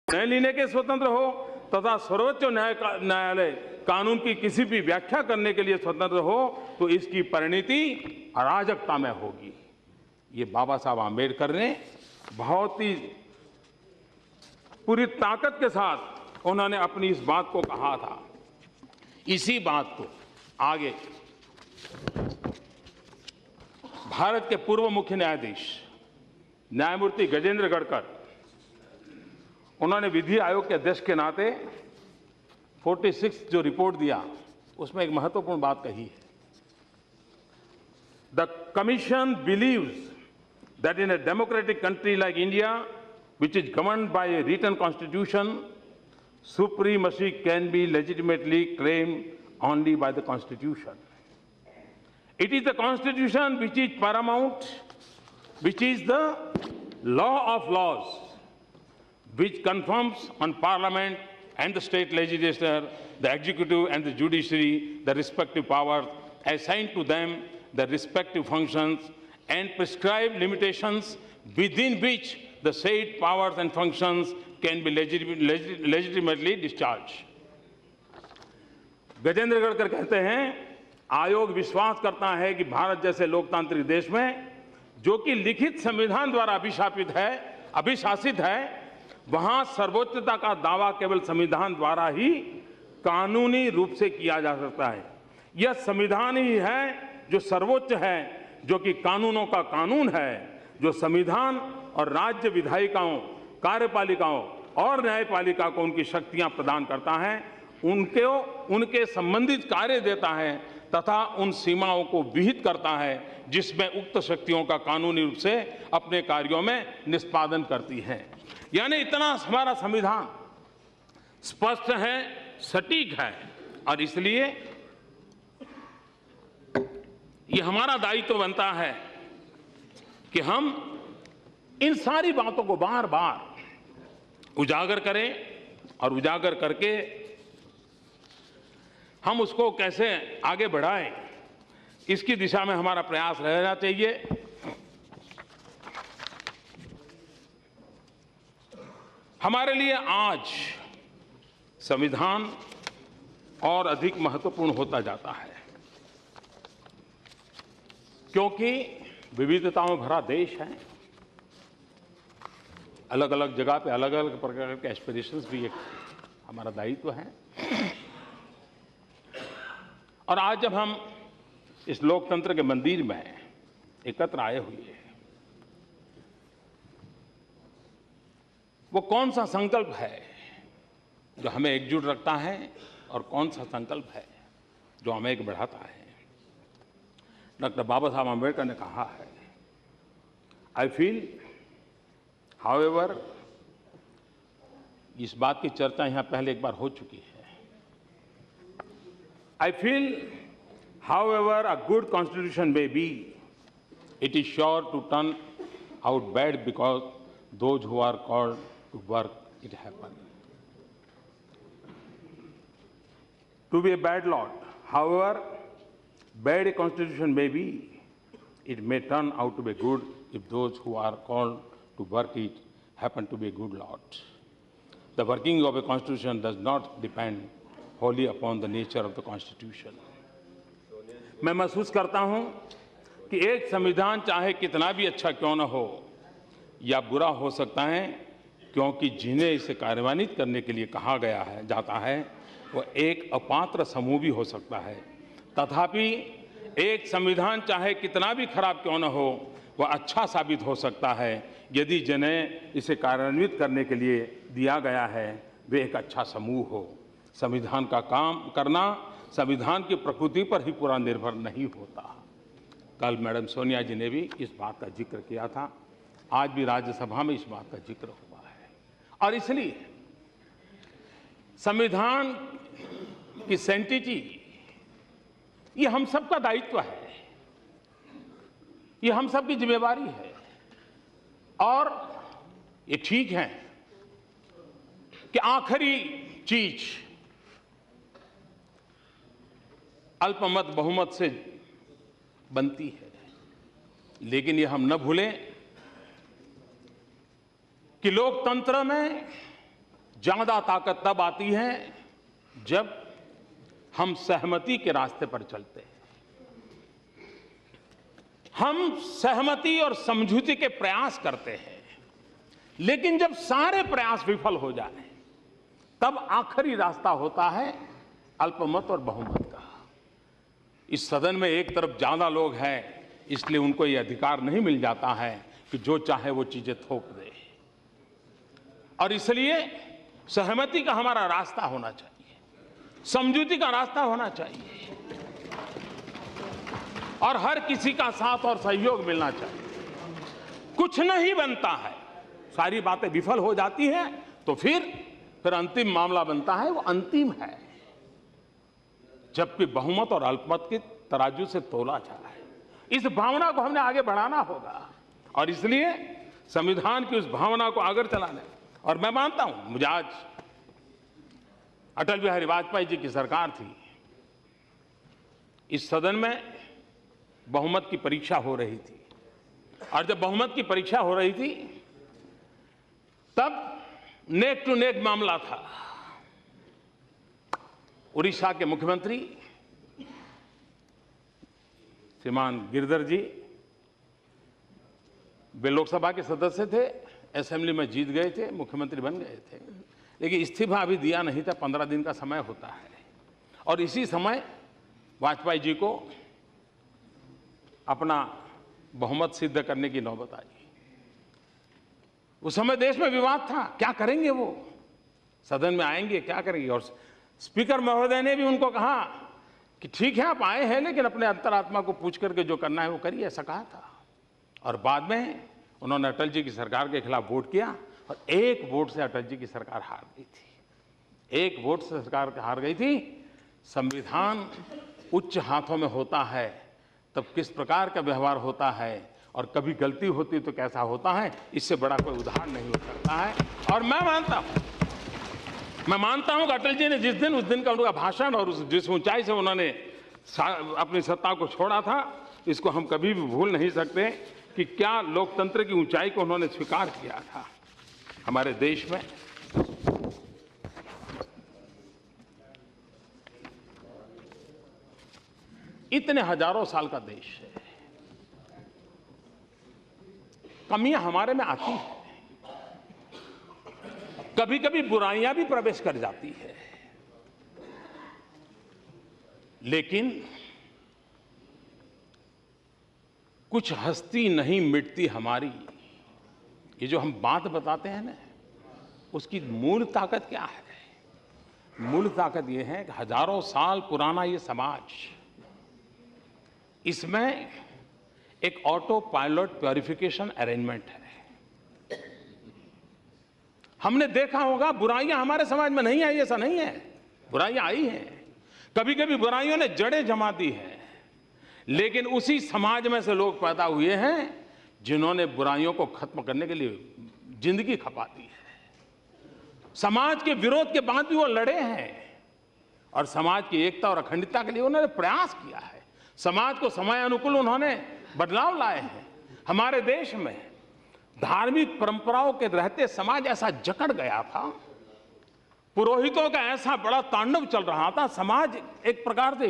निर्णय लेने के स्वतंत्र हो तथा सर्वोच्च न्यायालय कानून की किसी भी व्याख्या करने के लिए स्वतंत्र हो, तो इसकी परिणति अराजकता में होगी। ये बाबा साहब आम्बेडकर ने बहुत ही पूरी ताकत के साथ उन्होंने अपनी इस बात को कहा था। इसी बात को आगे भारत के पूर्व मुख्य न्यायाधीश न्यायमूर्ति गजेंद्र गढ़कर, उन्होंने विधि आयोग के अध्यक्ष के नाते 46 जो रिपोर्ट दिया उसमें एक महत्वपूर्ण बात कही है। The commission believes that in a democratic country like India which is governed by a written constitution, supremacy can be legitimately claimed only by the constitution. It is the constitution which is paramount, which is the law of laws, which confirms on parliament and the state legislature, the executive and the judiciary, the respective powers assigned to them, the respective functions, and prescribe limitations within which the said powers and functions can be legitimately discharged. Gajendra Gadhkar कहते हैं, आयोग विश्वास करता है कि भारत जैसे लोकतांत्रिक देश में, जो कि लिखित संविधान द्वारा अभिशासित है, वहां सर्वोच्चता का दावा केवल संविधान द्वारा ही कानूनी रूप से किया जा सकता है। यह संविधान ही है जो सर्वोच्च है, जो कि कानूनों का कानून है, जो संविधान और राज्य विधायिकाओं, कार्यपालिकाओं और न्यायपालिका को उनकी शक्तियां प्रदान करता है, उनके संबंधित कार्य देता है तथा उन सीमाओं को विहित करता है जिसमें उक्त शक्तियों का कानूनी रूप से अपने कार्यों में निष्पादन करती हैं। यानी इतना हमारा संविधान स्पष्ट है, सटीक है, और इसलिए ये हमारा दायित्व बनता है कि हम इन सारी बातों को बार बार उजागर करें और उजागर करके हम उसको कैसे आगे बढ़ाएं, इसकी दिशा में हमारा प्रयास रहना चाहिए। हमारे लिए आज संविधान और अधिक महत्वपूर्ण होता जाता है, क्योंकि विविधताओं में भरा देश है। अलग अलग जगह पे अलग अलग प्रकार के एस्पिरेशंस भी एक हमारा दायित्व है। और आज जब हम इस लोकतंत्र के मंदिर में एकत्र आए हुए हैं, वो कौन सा संकल्प है जो हमें एकजुट रखता है और कौन सा संकल्प है जो हमें एक बढ़ाता है। डॉक्टर बाबा साहब आम्बेडकर ने कहा है, आई फील हाउएवर, इस बात की चर्चा यहां पहले एक बार हो चुकी है। I feel however a good constitution may be, it is sure to turn out bad because those who are called to work it happen. To be a bad lot, however bad a constitution may be, it may turn out to be good if those who are called to work it happen to be a good lot. The working of a constitution does not depend wholly upon the nature of the constitution. मैं महसूस करता हूं कि एक संविधान चाहे कितना भी अच्छा क्यों न हो या बुरा हो सकता है, क्योंकि जिन्हें इसे कार्यान्वित करने के लिए कहा गया है जाता है वो एक अपात्र समूह भी हो सकता है। तथापि एक संविधान चाहे कितना भी खराब क्यों न हो, वह अच्छा साबित हो सकता है यदि जिन्हें इसे कार्यान्वित करने के लिए दिया गया है वे एक अच्छा समूह हो। संविधान का काम करना संविधान की प्रकृति पर ही पूरा निर्भर नहीं होता। कल मैडम सोनिया जी ने भी इस बात का जिक्र किया था, आज भी राज्यसभा में इस बात का जिक्र हुआ है। और इसलिए संविधान की सैंक्टिटी ये हम सबका दायित्व है, ये हम सबकी जिम्मेवारी है। और ये ठीक है कि आखिरी चीज अल्पमत बहुमत से बनती है, लेकिन ये हम न भूलें कि लोकतंत्र में ज्यादा ताकत तब आती है जब हम सहमति के रास्ते पर चलते हैं। हम सहमति और समझौते के प्रयास करते हैं, लेकिन जब सारे प्रयास विफल हो जाए तब आखिरी रास्ता होता है अल्पमत और बहुमत का। इस सदन में एक तरफ ज्यादा लोग हैं, इसलिए उनको ये अधिकार नहीं मिल जाता है कि जो चाहे वो चीजें थोप दे। और इसलिए सहमति का हमारा रास्ता होना चाहिए, समझौते का रास्ता होना चाहिए और हर किसी का साथ और सहयोग मिलना चाहिए। कुछ नहीं बनता है, सारी बातें विफल हो जाती हैं तो फिर अंतिम मामला बनता है, वो अंतिम है जबकि बहुमत और अल्पमत की तराजू से तोला जाए। इस भावना को हमने आगे बढ़ाना होगा और इसलिए संविधान की उस भावना को आगे चलाने। और मैं मानता हूं, मुझे आज अटल बिहारी वाजपेयी जी की सरकार थी, इस सदन में बहुमत की परीक्षा हो रही थी और जब बहुमत की परीक्षा हो रही थी तब नेक टू नेक मामला था। उड़ीसा के मुख्यमंत्री श्रीमान गिरधर जी, वे लोकसभा के सदस्य थे, असेंबली में जीत गए थे, मुख्यमंत्री बन गए थे, लेकिन इस्तीफा अभी दिया नहीं था, 15 दिन का समय होता है। और इसी समय वाजपेयी जी को अपना बहुमत सिद्ध करने की नौबत आई। उस समय देश में विवाद था, क्या करेंगे वो, सदन में आएंगे क्या करेंगे। और स्पीकर महोदय ने भी उनको कहा कि ठीक है आप आए हैं, लेकिन अपने अंतरात्मा को पूछ करके जो करना है वो करिए, ऐसा कहा था। और बाद में उन्होंने अटल जी की सरकार के खिलाफ वोट किया और एक वोट से अटल जी की सरकार हार गई थी। एक वोट से सरकार हार गई थी। संविधान उच्च हाथों में होता है तब किस प्रकार का व्यवहार होता है और कभी गलती होती तो कैसा होता है, इससे बड़ा कोई उदाहरण नहीं हो सकता है। और मैं मानता हूं मैं मानता हूं कि अटल जी ने उस दिन का उनका भाषण और जिस ऊंचाई से उन्होंने अपनी सत्ता को छोड़ा था, इसको हम कभी भी भूल नहीं सकते कि क्या लोकतंत्र की ऊंचाई को उन्होंने स्वीकार किया था हमारे देश में। इतने हजारों साल का देश है, कमियां हमारे में आती हैं, कभी कभी बुराइयां भी प्रवेश कर जाती है, लेकिन कुछ हस्ती नहीं मिटती हमारी। ये जो हम बात बताते हैं ना, उसकी मूल ताकत क्या है? मूल ताकत ये है कि हजारों साल पुराना ये समाज, इसमें एक ऑटो पायलट प्योरिफिकेशन अरेंजमेंट है। हमने देखा होगा बुराइयां हमारे समाज में नहीं आई, ऐसा नहीं है, बुराइयां आई हैं। कभी कभी बुराइयों ने जड़ें जमा दी हैं, लेकिन उसी समाज में से लोग पैदा हुए हैं जिन्होंने बुराइयों को खत्म करने के लिए जिंदगी खपा दी है। समाज के विरोध के बाद भी वो लड़े हैं और समाज की एकता और अखंडता के लिए उन्होंने प्रयास किया है। समाज को समय अनुकूल उन्होंने बदलाव लाए हैं। हमारे देश में धार्मिक परंपराओं के रहते समाज ऐसा जकड़ गया था, पुरोहितों का ऐसा बड़ा तांडव चल रहा था, समाज एक प्रकार से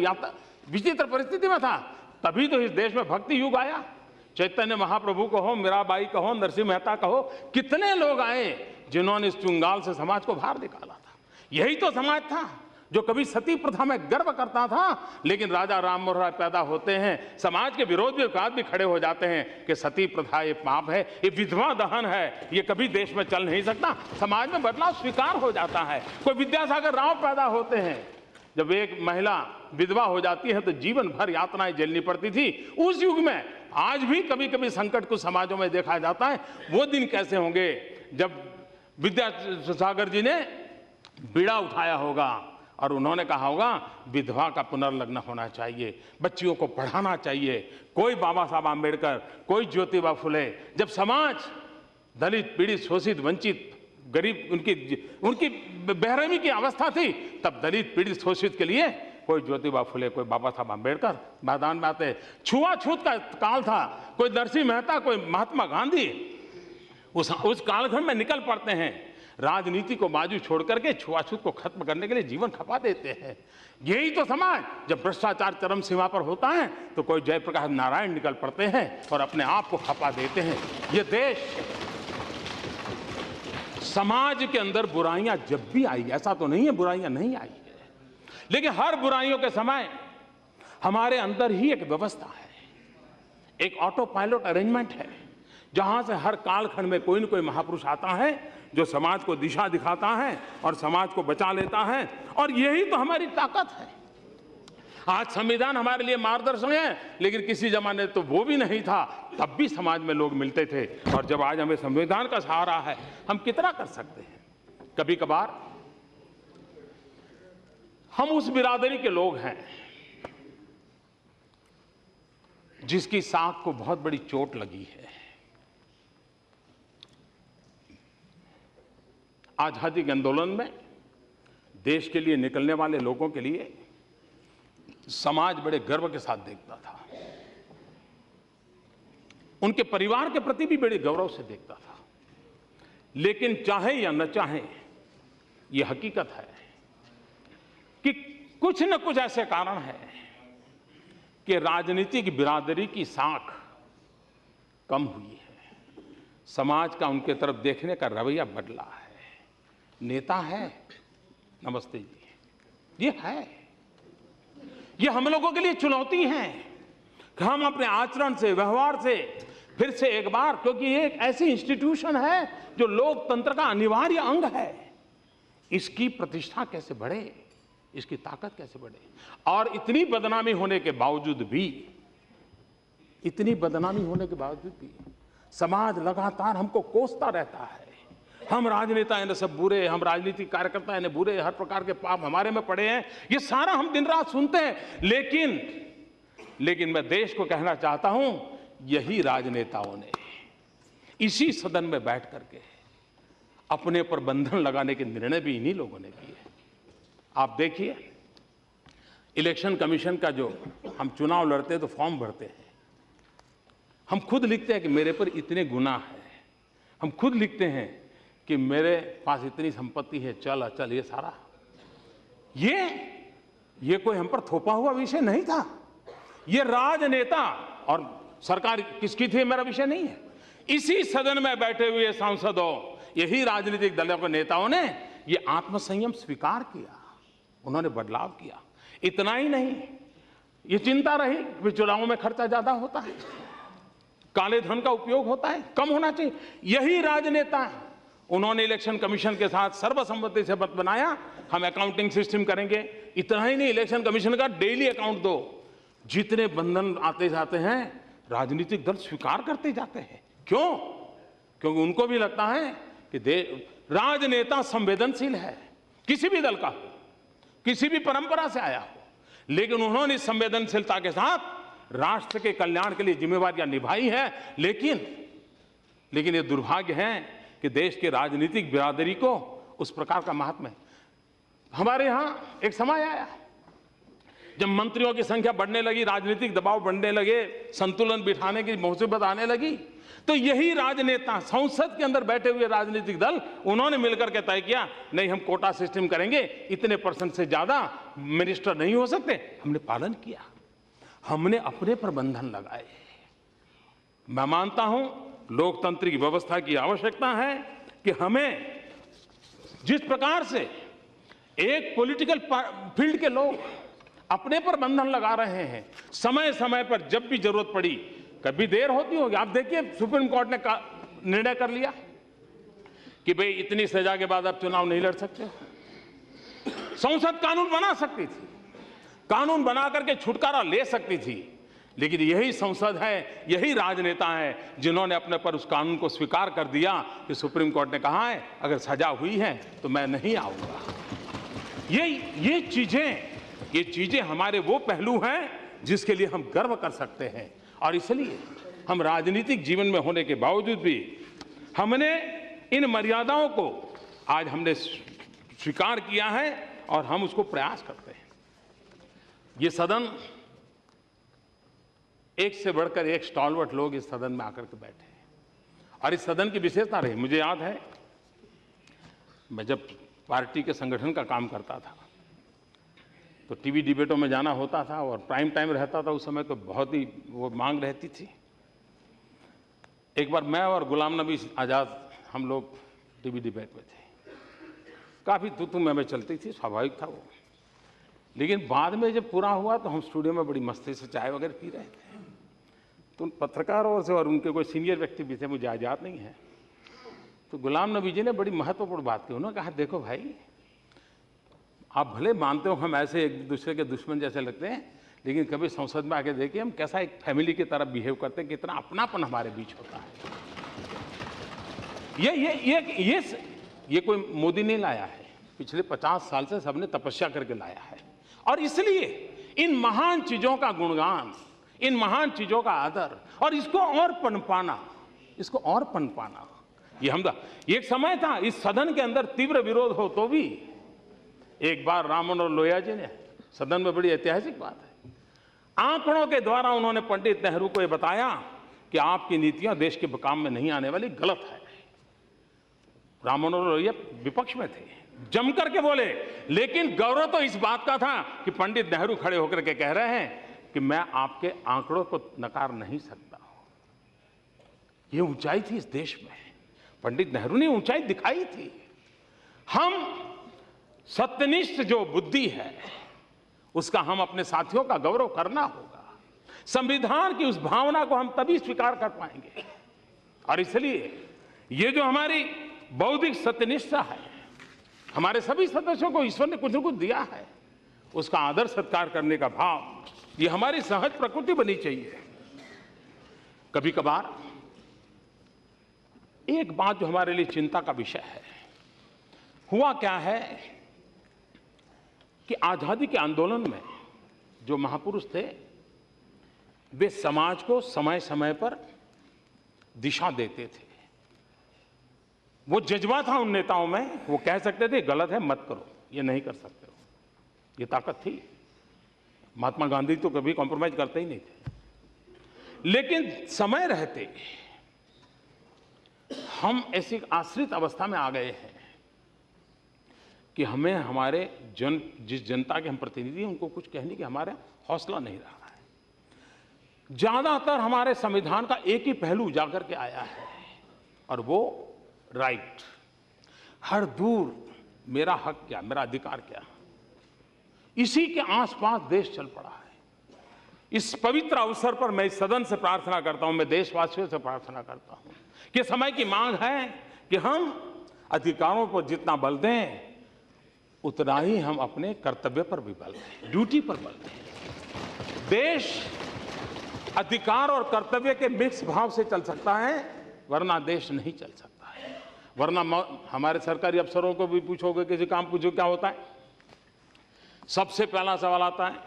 विचित्र परिस्थिति में था। तभी तो इस देश में भक्ति युग आया। चैतन्य महाप्रभु कहो, मीराबाई कहो, नरसिंह मेहता कहो, कितने लोग आए जिन्होंने इस चुंगाल से समाज को बाहर निकाला था। यही तो समाज था जो कभी सती प्रथा में गर्व करता था, लेकिन राजा राम मोहन राय पैदा होते हैं, समाज के विरोध भी खड़े हो जाते हैं कि सती प्रथा ये पाप है, ये विधवा दहन है, ये कभी देश में चल नहीं सकता। समाज में बदलाव स्वीकार हो जाता है। कोई विद्यासागर राव पैदा होते हैं, जब एक महिला विधवा हो जाती है तो जीवन भर यातनाएं झेलनी पड़ती थी। उस युग में आज भी कभी कभी संकट कुछ समाजों में देखा जाता है। वो दिन कैसे होंगे जब विद्यासागर जी ने बीड़ा उठाया होगा और उन्होंने कहा होगा विधवा का पुनर्लग्न होना चाहिए, बच्चियों को पढ़ाना चाहिए। कोई बाबा साहब आम्बेडकर, कोई ज्योतिबा फुले। जब समाज दलित, पीड़ित, शोषित, वंचित, गरीब, उनकी बेरहमी की अवस्था थी, तब दलित, पीड़ित, शोषित के लिए कोई ज्योतिबा फुले, कोई बाबा साहब आम्बेडकर मैदान में आते। छुआछूत का काल था, कोई नरसिंह मेहता, कोई महात्मा गांधी उस कालखंड में निकल पड़ते हैं। राजनीति को बाजू छोड़ करके छुआछूत को खत्म करने के लिए जीवन खपा देते हैं। यही तो समाज, जब भ्रष्टाचार चरम सीमा पर होता है तो कोई जयप्रकाश नारायण निकल पड़ते हैं और अपने आप को खपा देते हैं। ये देश, समाज के अंदर बुराइयां जब भी आई, ऐसा तो नहीं है बुराइयां नहीं आई है, लेकिन हर बुराइयों के समय हमारे अंदर ही एक व्यवस्था है, एक ऑटो पायलट अरेंजमेंट है, जहां से हर कालखंड में कोई न कोई महापुरुष आता है जो समाज को दिशा दिखाता है और समाज को बचा लेता है। और यही तो हमारी ताकत है। आज संविधान हमारे लिए मार्गदर्शन है, लेकिन किसी जमाने तो वो भी नहीं था, तब भी समाज में लोग मिलते थे। और जब आज हमें संविधान का सहारा है, हम कितना कर सकते हैं। कभी कभार हम उस बिरादरी के लोग हैं जिसकी साख को बहुत बड़ी चोट लगी है। आजादी के आंदोलन में देश के लिए निकलने वाले लोगों के लिए समाज बड़े गर्व के साथ देखता था, उनके परिवार के प्रति भी बड़े गौरव से देखता था। लेकिन चाहे या न चाहे, यह हकीकत है कि कुछ न कुछ ऐसे कारण हैं कि राजनीतिक बिरादरी की साख कम हुई है। समाज का उनके तरफ देखने का रवैया बदला है। नेता है, नमस्ते जी, ये है, ये हम लोगों के लिए चुनौती है कि हम अपने आचरण से, व्यवहार से फिर से एक बार, क्योंकि ये एक ऐसी इंस्टीट्यूशन है जो लोकतंत्र का अनिवार्य अंग है, इसकी प्रतिष्ठा कैसे बढ़े, इसकी ताकत कैसे बढ़े। और इतनी बदनामी होने के बावजूद भी समाज लगातार हमको कोसता रहता है। हम राजनेता हैं सब बुरे, हम राजनीतिक कार्यकर्ता हैं बुरे, हर प्रकार के पाप हमारे में पड़े हैं, ये सारा हम दिन रात सुनते हैं। लेकिन मैं देश को कहना चाहता हूं, यही राजनेताओं ने इसी सदन में बैठ करके अपने पर बंधन लगाने के निर्णय भी इन्हीं लोगों ने किए। आप देखिए, इलेक्शन कमीशन का जो हम चुनाव लड़ते हैं तो फॉर्म भरते हैं, हम खुद लिखते हैं कि मेरे पर इतने गुनाह हैं, हम खुद लिखते हैं कि मेरे पास इतनी संपत्ति है, चल अचल, ये सारा, ये कोई हम पर थोपा हुआ विषय नहीं था। ये राजनेता और सरकार किसकी थी मेरा विषय नहीं है। इसी सदन में बैठे हुए सांसदों, यही राजनीतिक दलों के नेताओं ने ये आत्मसंयम स्वीकार किया, उन्होंने बदलाव किया। इतना ही नहीं, ये चिंता रही कि चुनावों में खर्चा ज्यादा होता है, काले धन का उपयोग होता है, कम होना चाहिए। यही राजनेता, उन्होंने इलेक्शन कमीशन के साथ सर्वसम्मति से मत बनाया, हम अकाउंटिंग सिस्टम करेंगे। इतना ही नहीं, इलेक्शन कमीशन का डेली अकाउंट दो। जितने बंधन आते जाते हैं राजनीतिक दल स्वीकार करते जाते हैं। क्यों? क्योंकि उनको भी लगता है कि राजनेता संवेदनशील है, किसी भी दल का हो, किसी भी परंपरा से आया हो, लेकिन उन्होंने इस संवेदनशीलता के साथ राष्ट्र के कल्याण के लिए जिम्मेवारियां निभाई है। लेकिन ये दुर्भाग्य है कि देश के राजनीतिक बिरादरी को उस प्रकार का महात्म्य। हमारे यहां एक समय आया जब मंत्रियों की संख्या बढ़ने लगी, राजनीतिक दबाव बढ़ने लगे, संतुलन बिठाने की मुसीबत आने लगी, तो यही राजनेता, संसद के अंदर बैठे हुए राजनीतिक दल, उन्होंने मिलकर के तय किया, नहीं हम कोटा सिस्टम करेंगे, इतने % से ज्यादा मिनिस्टर नहीं हो सकते। हमने पालन किया, हमने अपने पर बंधन लगाए। मैं मानता हूं लोकतांत्रिक व्यवस्था की आवश्यकता है कि हमें जिस प्रकार से एक पॉलिटिकल फील्ड के लोग अपने पर बंधन लगा रहे हैं, समय समय पर जब भी जरूरत पड़ी, कभी देर होती होगी, आप देखिए सुप्रीम कोर्ट ने निर्णय कर लिया कि भाई इतनी सजा के बाद आप चुनाव नहीं लड़ सकते। संसद कानून बना सकती थी, कानून बना करके छुटकारा ले सकती थी, लेकिन यही संसद है, यही राजनेता है जिन्होंने अपने पर उस कानून को स्वीकार कर दिया कि सुप्रीम कोर्ट ने कहा है अगर सजा हुई है तो मैं नहीं आऊंगा। ये चीजें हमारे वो पहलू हैं जिसके लिए हम गर्व कर सकते हैं, और इसलिए हम राजनीतिक जीवन में होने के बावजूद भी हमने इन मर्यादाओं को आज हमने स्वीकार किया है और हम उसको प्रयास करते हैं। ये सदन, एक से बढ़कर एक स्टॉलवर्ट लोग इस सदन में आकर के बैठे हैं, और इस सदन की विशेषता रही, मुझे याद है मैं जब पार्टी के संगठन का काम करता था तो टीवी डिबेटों में जाना होता था और प्राइम टाइम रहता था, उस समय तो बहुत ही वो मांग रहती थी। एक बार मैं और गुलाम नबी आज़ाद हम लोग टीवी डिबेट में थे, काफ़ी तू में चलती थी, स्वाभाविक था वो। लेकिन बाद में जब पूरा हुआ तो हम स्टूडियो में बड़ी मस्ती से चाय वगैरह पी रहे थे, तो उन पत्रकारों से और उनके कोई सीनियर व्यक्ति भी थे, मुझे याद नहीं है, तो गुलाम नबी जी ने बड़ी महत्वपूर्ण बात की। उन्होंने कहा देखो भाई, आप भले मानते हो हम ऐसे एक दूसरे के दुश्मन जैसे लगते हैं, लेकिन कभी संसद में आके देखिए हम कैसा एक फैमिली की तरह बिहेव करते हैं, कितना अपनापन हमारे बीच होता है। ये कोई मोदी नहीं लाया है, पिछले 50 साल से सबने तपस्या करके लाया है। और इसलिए इन महान चीजों का गुणगान, इन महान चीजों का आदर और इसको और पनपाना, ये हमदा। एक समय था इस सदन के अंदर तीव्र विरोध हो तो भी एक बार राम मनोहर लोहिया जी ने सदन में, बड़ी ऐतिहासिक बात है, आंकड़ों के द्वारा उन्होंने पंडित नेहरू को यह बताया कि आपकी नीतियां देश के काम में नहीं आने वाली, गलत है। राम मनोहर लोहिया विपक्ष में थे, जम करके बोले, लेकिन गौरव तो इस बात का था कि पंडित नेहरू खड़े होकर के कह रहे हैं कि मैं आपके आंकड़ों को नकार नहीं सकता। ये ऊंचाई थी इस देश में, पंडित नेहरू ने ऊंचाई दिखाई थी। हम सत्यनिष्ठ जो बुद्धि है उसका हम अपने साथियों का गौरव करना होगा। संविधान की उस भावना को हम तभी स्वीकार कर पाएंगे, और इसलिए ये जो हमारी बौद्धिक सत्यनिष्ठा है, हमारे सभी सदस्यों को ईश्वर ने कुछ न कुछ दिया है, उसका आदर सत्कार करने का भाव, ये हमारी सहज प्रकृति बनी चाहिए। कभी कभार एक बात जो हमारे लिए चिंता का विषय है, हुआ क्या है कि आजादी के आंदोलन में जो महापुरुष थे वे समाज को समय समय पर दिशा देते थे, वो जज्बा था उन नेताओं में, वो कह सकते थे गलत है मत करो, ये नहीं कर सकते हो, ये ताकत थी। महात्मा गांधी तो कभी कॉम्प्रोमाइज करते ही नहीं थे। लेकिन समय रहते हम ऐसी आश्रित अवस्था में आ गए हैं कि हमें हमारे जिस जनता के हम प्रतिनिधि हैं उनको कुछ कहने की हमारा हौसला नहीं रहा है। ज्यादातर हमारे संविधान का एक ही पहलू उजागर के आया है, और वो राइट, हर दूर मेरा हक क्या, मेरा अधिकार क्या, इसी के आसपास देश चल पड़ा है। इस पवित्र अवसर पर मैं इस सदन से प्रार्थना करता हूं, मैं देशवासियों से प्रार्थना करता हूं कि समय की मांग है कि हम अधिकारों पर जितना बल दें उतना ही हम अपने कर्तव्य पर भी बल दें, ड्यूटी पर बल दें। देश अधिकार और कर्तव्य के मिक्स भाव से चल सकता है, वरना देश नहीं चल सकता है। वरना हमारे सरकारी अफसरों को भी पूछोगे, किसी काम पूछो क्या होता है, सबसे पहला सवाल आता है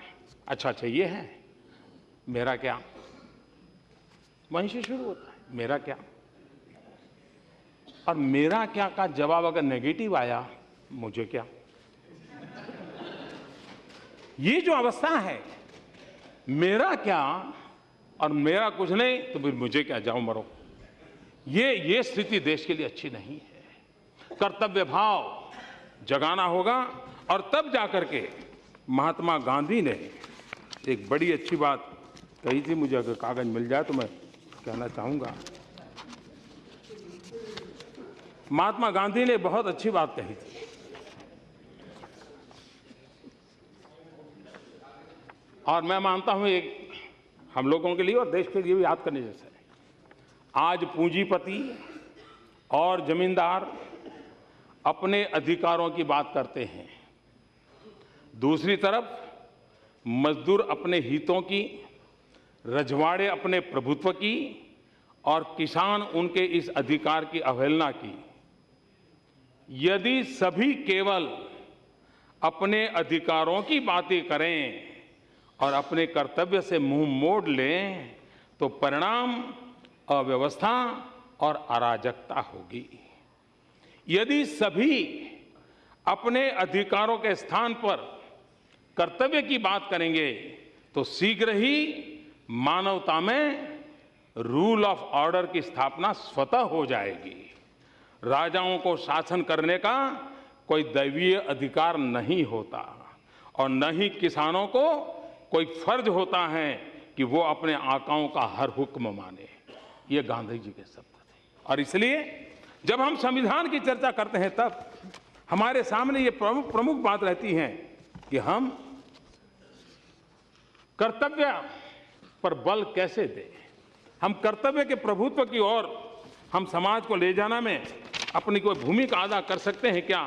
अच्छा ये है, मेरा क्या, वहीं से शुरू होता है मेरा क्या। और मेरा क्या का जवाब अगर नेगेटिव आया, मुझे क्या, ये जो अवस्था है मेरा क्या और मेरा कुछ नहीं तो फिर मुझे क्या, जाओ मरो, ये स्थिति देश के लिए अच्छी नहीं है। कर्तव्य भाव जगाना होगा, और तब जाकर के महात्मा गांधी ने एक बड़ी अच्छी बात कही थी, मुझे अगर कागज मिल जाए तो मैं कहना चाहूंगा। महात्मा गांधी ने बहुत अच्छी बात कही थी, और मैं मानता हूं एक हम लोगों के लिए और देश के लिए भी याद करने जैसा है। आज पूंजीपति और जमींदार अपने अधिकारों की बात करते हैं, दूसरी तरफ मजदूर अपने हितों की, रजवाड़े अपने प्रभुत्व की और किसान उनके इस अधिकार की अवहेलना की। यदि सभी केवल अपने अधिकारों की बातें करें और अपने कर्तव्य से मुंह मोड़ लें तो परिणाम अव्यवस्था और अराजकता होगी। यदि सभी अपने अधिकारों के स्थान पर कर्तव्य की बात करेंगे तो शीघ्र ही मानवता में रूल ऑफ ऑर्डर की स्थापना स्वतः हो जाएगी। राजाओं को शासन करने का कोई दैवीय अधिकार नहीं होता, और न ही किसानों को कोई फर्ज होता है कि वो अपने आकाओं का हर हुक्म माने। ये गांधी जी के शब्द थे। और इसलिए जब हम संविधान की चर्चा करते हैं तब हमारे सामने ये प्रमुख बात रहती है कि हम कर्तव्य पर बल कैसे दें, हम कर्तव्य के प्रभुत्व की ओर हम समाज को ले जाना में अपनी कोई भूमिका अदा कर सकते हैं क्या,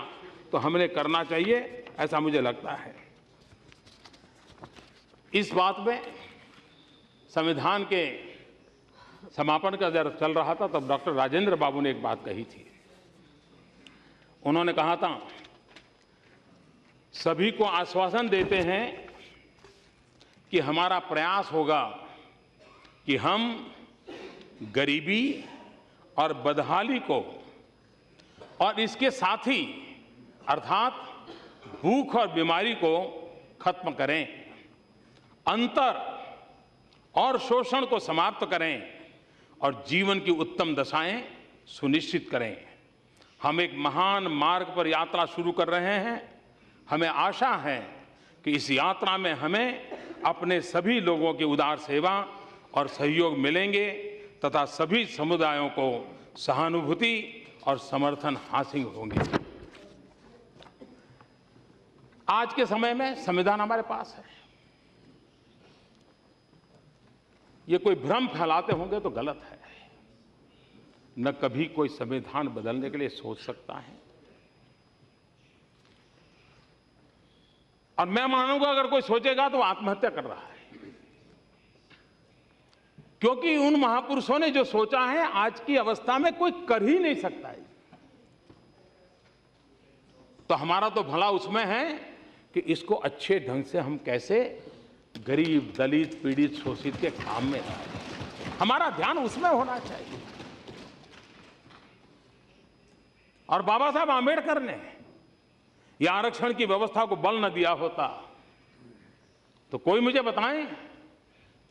तो हमें करना चाहिए, ऐसा मुझे लगता है। इस बात में संविधान के समापन का जब चल रहा था तब डॉक्टर राजेंद्र बाबू ने एक बात कही थी। उन्होंने कहा था, सभी को आश्वासन देते हैं कि हमारा प्रयास होगा कि हम गरीबी और बदहाली को और इसके साथी अर्थात भूख और बीमारी को खत्म करें, अंतर और शोषण को समाप्त करें और जीवन की उत्तम दशाएं सुनिश्चित करें। हम एक महान मार्ग पर यात्रा शुरू कर रहे हैं। हमें आशा है कि इस यात्रा में हमें अपने सभी लोगों की उदार सेवा और सहयोग मिलेंगे तथा सभी समुदायों को सहानुभूति और समर्थन हासिल होंगे। आज के समय में संविधान हमारे पास है। ये कोई भ्रम फैलाते होंगे तो गलत है। न कभी कोई संविधान बदलने के लिए सोच सकता है, और मैं मानूंगा अगर कोई सोचेगा तो आत्महत्या कर रहा है, क्योंकि उन महापुरुषों ने जो सोचा है आज की अवस्था में कोई कर ही नहीं सकता है। तो हमारा तो भला उसमें है कि इसको अच्छे ढंग से हम कैसे गरीब, दलित, पीड़ित, शोषित के काम में लाएं। हमारा ध्यान उसमें होना चाहिए। और बाबा साहब आंबेडकर ने यह आरक्षण की व्यवस्था को बल न दिया होता तो कोई मुझे बताएं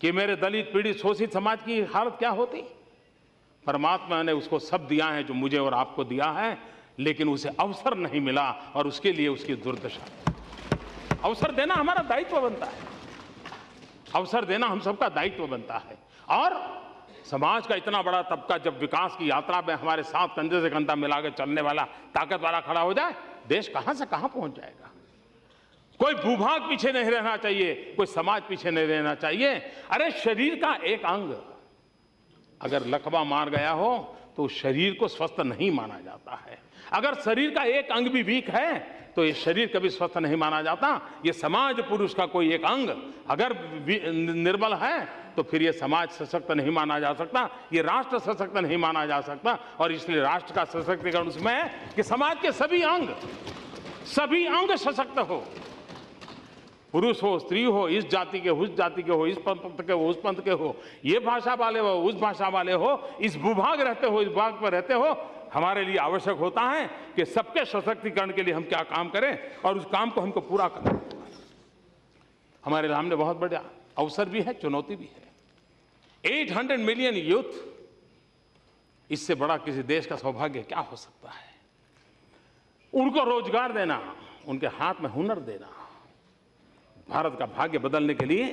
कि मेरे दलित पीड़ित शोषित समाज की हालत क्या होती। परमात्मा ने उसको सब दिया है जो मुझे और आपको दिया है, लेकिन उसे अवसर नहीं मिला और उसके लिए उसकी दुर्दशा। अवसर देना हमारा दायित्व बनता है, अवसर देना हम सबका दायित्व बनता है। और समाज का इतना बड़ा तबका जब विकास की यात्रा में हमारे साथ कंधे से कंधा मिलाकर चलने वाला ताकत वाला खड़ा हो जाए, देश कहां से कहां पहुंच जाएगा। कोई भूभाग पीछे नहीं रहना चाहिए, कोई समाज पीछे नहीं रहना चाहिए। अरे शरीर का एक अंग अगर लकवा मार गया हो तो शरीर को स्वस्थ नहीं माना जाता है। अगर शरीर का एक अंग भी वीक है तो ये शरीर कभी स्वस्थ नहीं माना जाता। ये समाज पुरुष का कोई एक अंग अगर निर्बल है तो फिर ये समाज सशक्त नहीं माना जा सकता, ये राष्ट्र सशक्त नहीं माना जा सकता। और इसलिए राष्ट्र का सशक्तिकरण उसमें है कि समाज के सभी अंग सशक्त हो, पुरुष हो, स्त्री हो, इस जाति के उस जाति के हो, इस पंथ के हो, उस पंथ के हो, ये भाषा वाले हो, उस भाषा वाले हो, इस भूभाग रहते हो, इस भाग पर रहते हो। हमारे लिए आवश्यक होता है कि सबके सशक्तिकरण के लिए हम क्या काम करें और उस काम को हमको पूरा करें। हमारे सामने बहुत बड़ा अवसर भी है, चुनौती भी है। 800 मिलियन यूथ, इससे बड़ा किसी देश का सौभाग्य क्या हो सकता है। उनको रोजगार देना, उनके हाथ में हुनर देना, भारत का भाग्य बदलने के लिए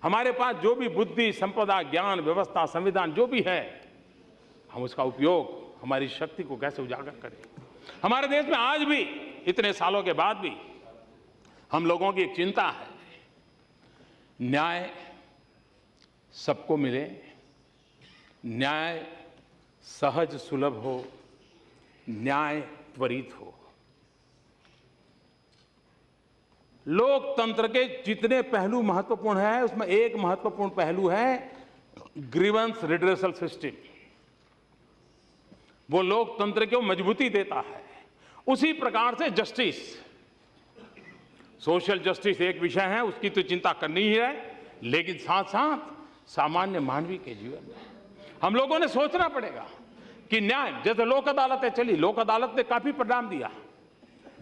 हमारे पास जो भी बुद्धि, संपदा, ज्ञान, व्यवस्था, संविधान जो भी है, हम उसका उपयोग हमारी शक्ति को कैसे उजागर करें। हमारे देश में आज भी इतने सालों के बाद भी हम लोगों की एक चिंता है, न्याय सबको मिले, न्याय सहज सुलभ हो, न्याय त्वरित हो। लोकतंत्र के जितने पहलू महत्वपूर्ण हैं उसमें एक महत्वपूर्ण पहलू है ग्रीवेंस रिड्रेसल सिस्टम। वो लोकतंत्र को मजबूती देता है। उसी प्रकार से जस्टिस, सोशल जस्टिस एक विषय है, उसकी तो चिंता करनी ही है, लेकिन साथ साथ सामान्य मानवीय के जीवन में हम लोगों ने सोचना पड़ेगा कि न्याय, जैसे लोक अदालतें चली, लोक अदालत ने काफी परिणाम दिया,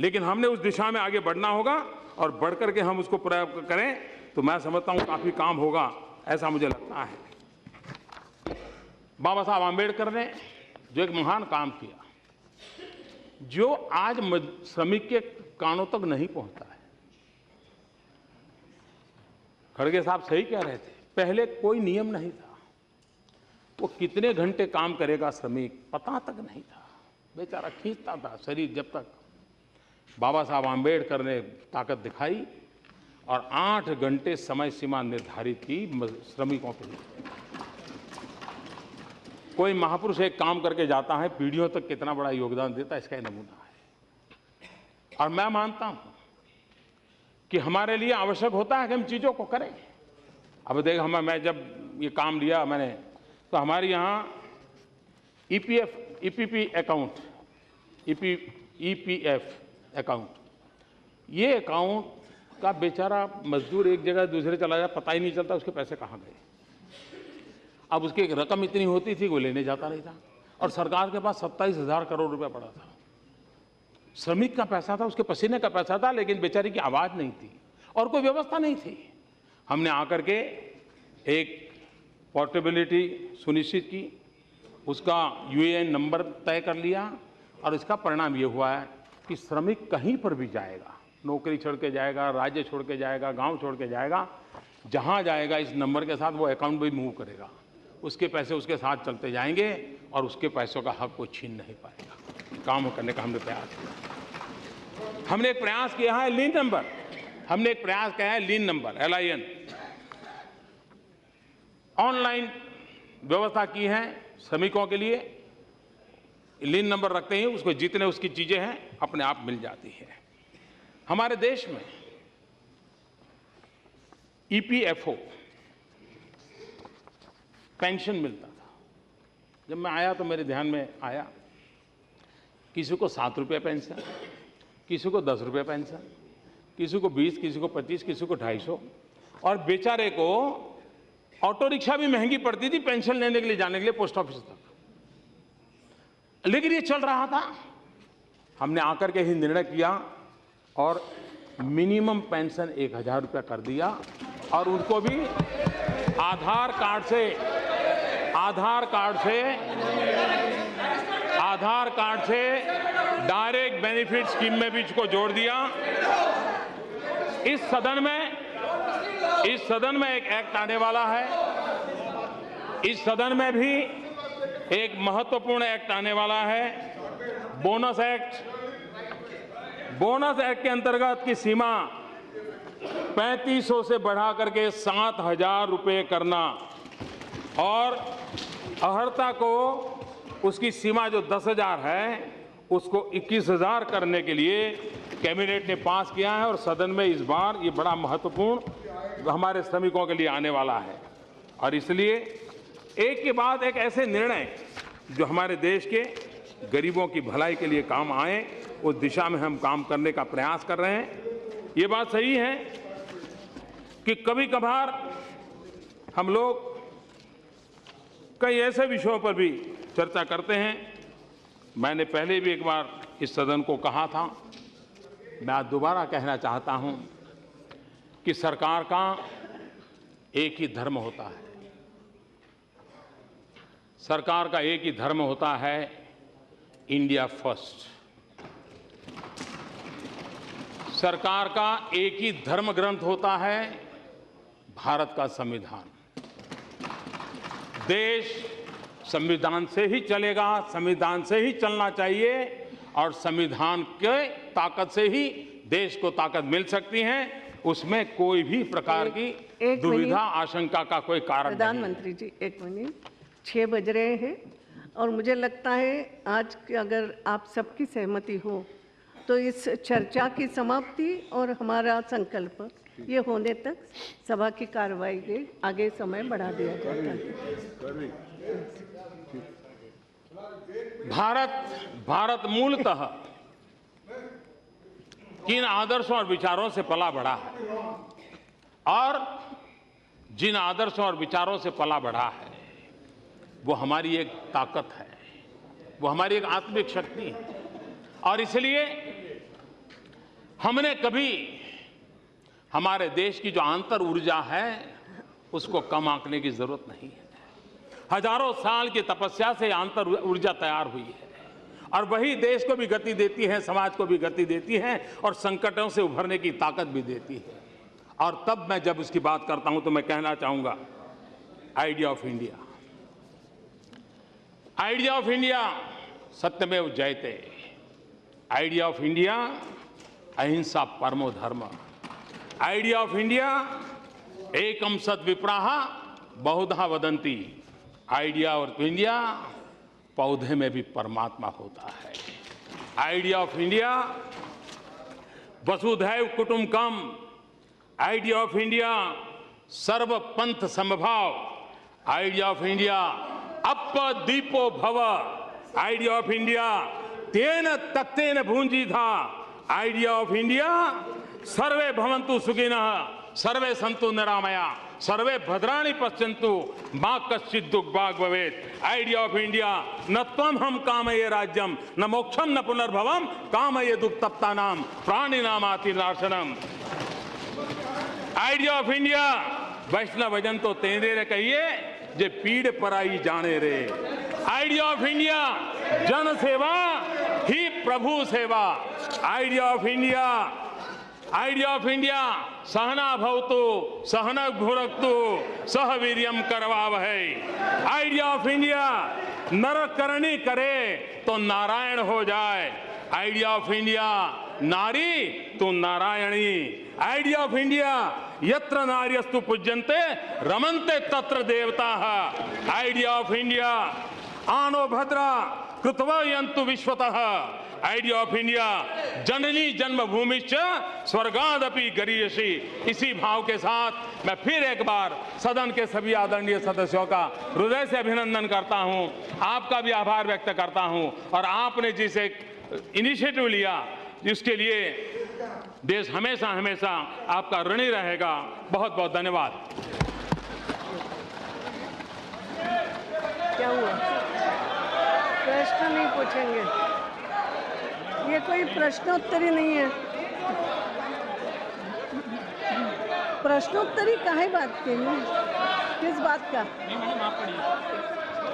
लेकिन हमने उस दिशा में आगे बढ़ना होगा और बढ़ करके हम उसको प्रयोग करें तो मैं समझता हूं काफी काम होगा, ऐसा मुझे लगता है। बाबा साहब आंबेडकर ने जो एक महान काम किया, जो आज श्रमिक के कानों तक नहीं पहुंचता है। खड़गे साहब सही कह रहे थे, पहले कोई नियम नहीं था, वो कितने घंटे काम करेगा श्रमिक पता तक नहीं था, बेचारा खींचता था शरीर जब तक। बाबा साहब आंबेडकर ने ताकत दिखाई और 8 घंटे समय सीमा निर्धारित की श्रमिकों के लिए। कोई महापुरुष एक काम करके जाता है, पीढ़ियों तक कितना बड़ा योगदान देता है, इसका नमूना है। और मैं मानता हूं कि हमारे लिए आवश्यक होता है कि हम चीजों को करें। अब देख, मैं जब ये काम लिया मैंने, तो हमारे यहाँ ईपीपी अकाउंट, ईपीएफ अकाउंट, ये अकाउंट का बेचारा मजदूर एक जगह दूसरे चला जाए, पता ही नहीं चलता उसके पैसे कहाँ गए। अब उसकी एक रकम इतनी होती थी वो लेने जाता नहीं था, और सरकार के पास 27,000 करोड़ रुपया पड़ा था। श्रमिक का पैसा था, उसके पसीने का पैसा था, लेकिन बेचारी की आवाज नहीं थी और कोई व्यवस्था नहीं थी। हमने आकर के एक पोर्टेबिलिटी सुनिश्चित की, उसका यूएएन नंबर तय कर लिया, और इसका परिणाम ये हुआ है कि श्रमिक कहीं पर भी जाएगा, नौकरी छोड़ के जाएगा, राज्य छोड़ के जाएगा, गांव छोड़ के जाएगा, जहां जाएगा इस नंबर के साथ वो अकाउंट भी मूव करेगा, उसके पैसे उसके साथ चलते जाएंगे और उसके पैसों का हक वो छीन नहीं पाएगा। काम करने का हमने प्रयास किया। हमने एक प्रयास किया है लीन नंबर, हमने एक प्रयास किया है लीन नंबर, LIN, ऑनलाइन व्यवस्था की है श्रमिकों के लिए। लीन नंबर रखते ही उसको जितने उसकी चीजें हैं अपने आप मिल जाती है। हमारे देश में EPFO पेंशन मिलता था। जब मैं आया तो मेरे ध्यान में आया, किसी को 7 रुपये पेंशन, किसी को 10 रुपये पेंशन, किसी को 20, किसी को 25, किसी को 250, और बेचारे को ऑटो रिक्शा भी महंगी पड़ती थी पेंशन लेने के लिए जाने के लिए पोस्ट ऑफिस तक। लेकिन ये चल रहा था हमने आकर के ही निर्णय किया और मिनिमम पेंशन 1,000 रुपया कर दिया और उनको भी आधार कार्ड से डायरेक्ट बेनिफिट स्कीम में भी इसको जोड़ दिया। इस सदन में एक एक्ट आने वाला है। इस सदन में भी एक महत्वपूर्ण एक्ट आने वाला है, बोनस एक्ट। बोनस एक्ट के अंतर्गत की सीमा 3500 से बढ़ा करके 7,000 रुपये करना और अहर्ता को उसकी सीमा जो 10,000 है उसको 21,000 करने के लिए कैबिनेट ने पास किया है और सदन में इस बार ये बड़ा महत्वपूर्ण हमारे श्रमिकों के लिए आने वाला है। और इसलिए एक के बाद एक ऐसे निर्णय जो हमारे देश के गरीबों की भलाई के लिए काम आए, उस दिशा में हम काम करने का प्रयास कर रहे हैं। ये बात सही है कि कभी कभार हम लोग कई ऐसे विषयों पर भी चर्चा करते हैं। मैंने पहले भी एक बार इस सदन को कहा था, मैं आज दोबारा कहना चाहता हूं कि सरकार का एक ही धर्म होता है। सरकार का एक ही धर्म होता है, इंडिया फर्स्ट। सरकार का एक ही धर्म ग्रंथ होता है, भारत का संविधान। देश संविधान से ही चलेगा, संविधान से ही चलना चाहिए और संविधान के ताकत से ही देश को ताकत मिल सकती है। उसमें कोई भी प्रकार की दुविधा आशंका का कोई कारण नहीं। प्रधानमंत्री जी, एक मिनट, 6 बज रहे हैं और मुझे लगता है आज की अगर आप सबकी सहमति हो तो इस चर्चा की समाप्ति और हमारा संकल्प ये होने तक सभा की कार्रवाई के आगे समय बढ़ा दिया जाता है। भारत मूलतः किन आदर्शों और विचारों से पला बढ़ा है और जिन आदर्शों और विचारों से पला बढ़ा है वो हमारी एक ताकत है, वो हमारी एक आत्मिक शक्ति है। और इसलिए हमने कभी हमारे देश की जो आंतर ऊर्जा है उसको कम आंकने की जरूरत नहीं है। हजारों साल की तपस्या से आंतर ऊर्जा तैयार हुई है और वही देश को भी गति देती है, समाज को भी गति देती है और संकटों से उभरने की ताकत भी देती है। और तब मैं जब उसकी बात करता हूं तो मैं कहना चाहूंगा, idea of India, idea of India सत्यमेव जयते। आइडिया ऑफ इंडिया अहिंसा परमो धर्म। आइडिया ऑफ इंडिया एकम सद विप्राह बहुधा वदंती। आइडिया ऑफ इंडिया पौधे में भी परमात्मा होता है। आइडिया ऑफ इंडिया वसुधैव कुटुंबकम। आइडिया ऑफ इंडिया सर्व पंथ समभाव। आइडिया ऑफ इंडिया अप दीपो भव। आइडिया ऑफ इंडिया तेन तत्तेन भुंजी था। आइडिया ऑफ इंडिया सर्वे भवन्तु सुखिनः सर्वे सन्तु निरामया सर्वे भद्राणि पश्यन्तु मा कश्चित् दुर्भाग् भवेत्। आइडिया ऑफ इंडिया न त्वं हम कामये राज्यम न मोक्षम न पुनर्भवम कामये दुक्तप्तानां प्राणिनामाति नाशनम। आइडिया ऑफ इंडिया वैष्णव भजन तो तेरे रे कहिए जे पीड़ पराई जाने रे। आइडिया ऑफ इंडिया जन सेवा ही प्रभु सेवा। Idea of India, idea of India सहना भवतु सहना भुनक्तु सह वीर्यम करवावहै। आइडिया ऑफ इंडिया नर करनी करे तो नारायण हो जाए। आइडिया ऑफ इंडिया नारी तो नारायणी। आइडिया ऑफ इंडिया यत्र नार्यस्तु पूज्यन्ते रमन्ते तत्र देवताः। आइडिया ऑफ इंडिया आनो भद्रा कृतवयन्तु विश्वतः। आइडिया ऑफ इंडिया जननी जन्मभूमिश्च स्वर्गादपि गरीयसी। इसी भाव के साथ मैं फिर एक बार सदन के सभी आदरणीय सदस्यों का हृदय से अभिनंदन करता हूं, आपका भी आभार व्यक्त करता हूं और आपने जिस एक इनिशिएटिव लिया जिसके लिए देश हमेशा हमेशा आपका ऋणी रहेगा। बहुत बहुत धन्यवाद। क्या हुआ? प्रश्न नहीं पूछेंगे? ये कोई प्रश्नोत्तरी नहीं है। प्रश्नोत्तरी काहे बात की? किस बात का?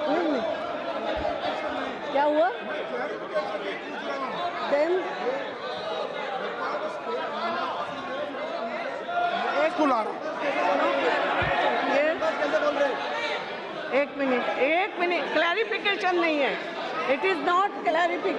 नहीं। क्या हुआ? देन एक मिनट, क्लैरिफिकेशन नहीं है। It is not clarification.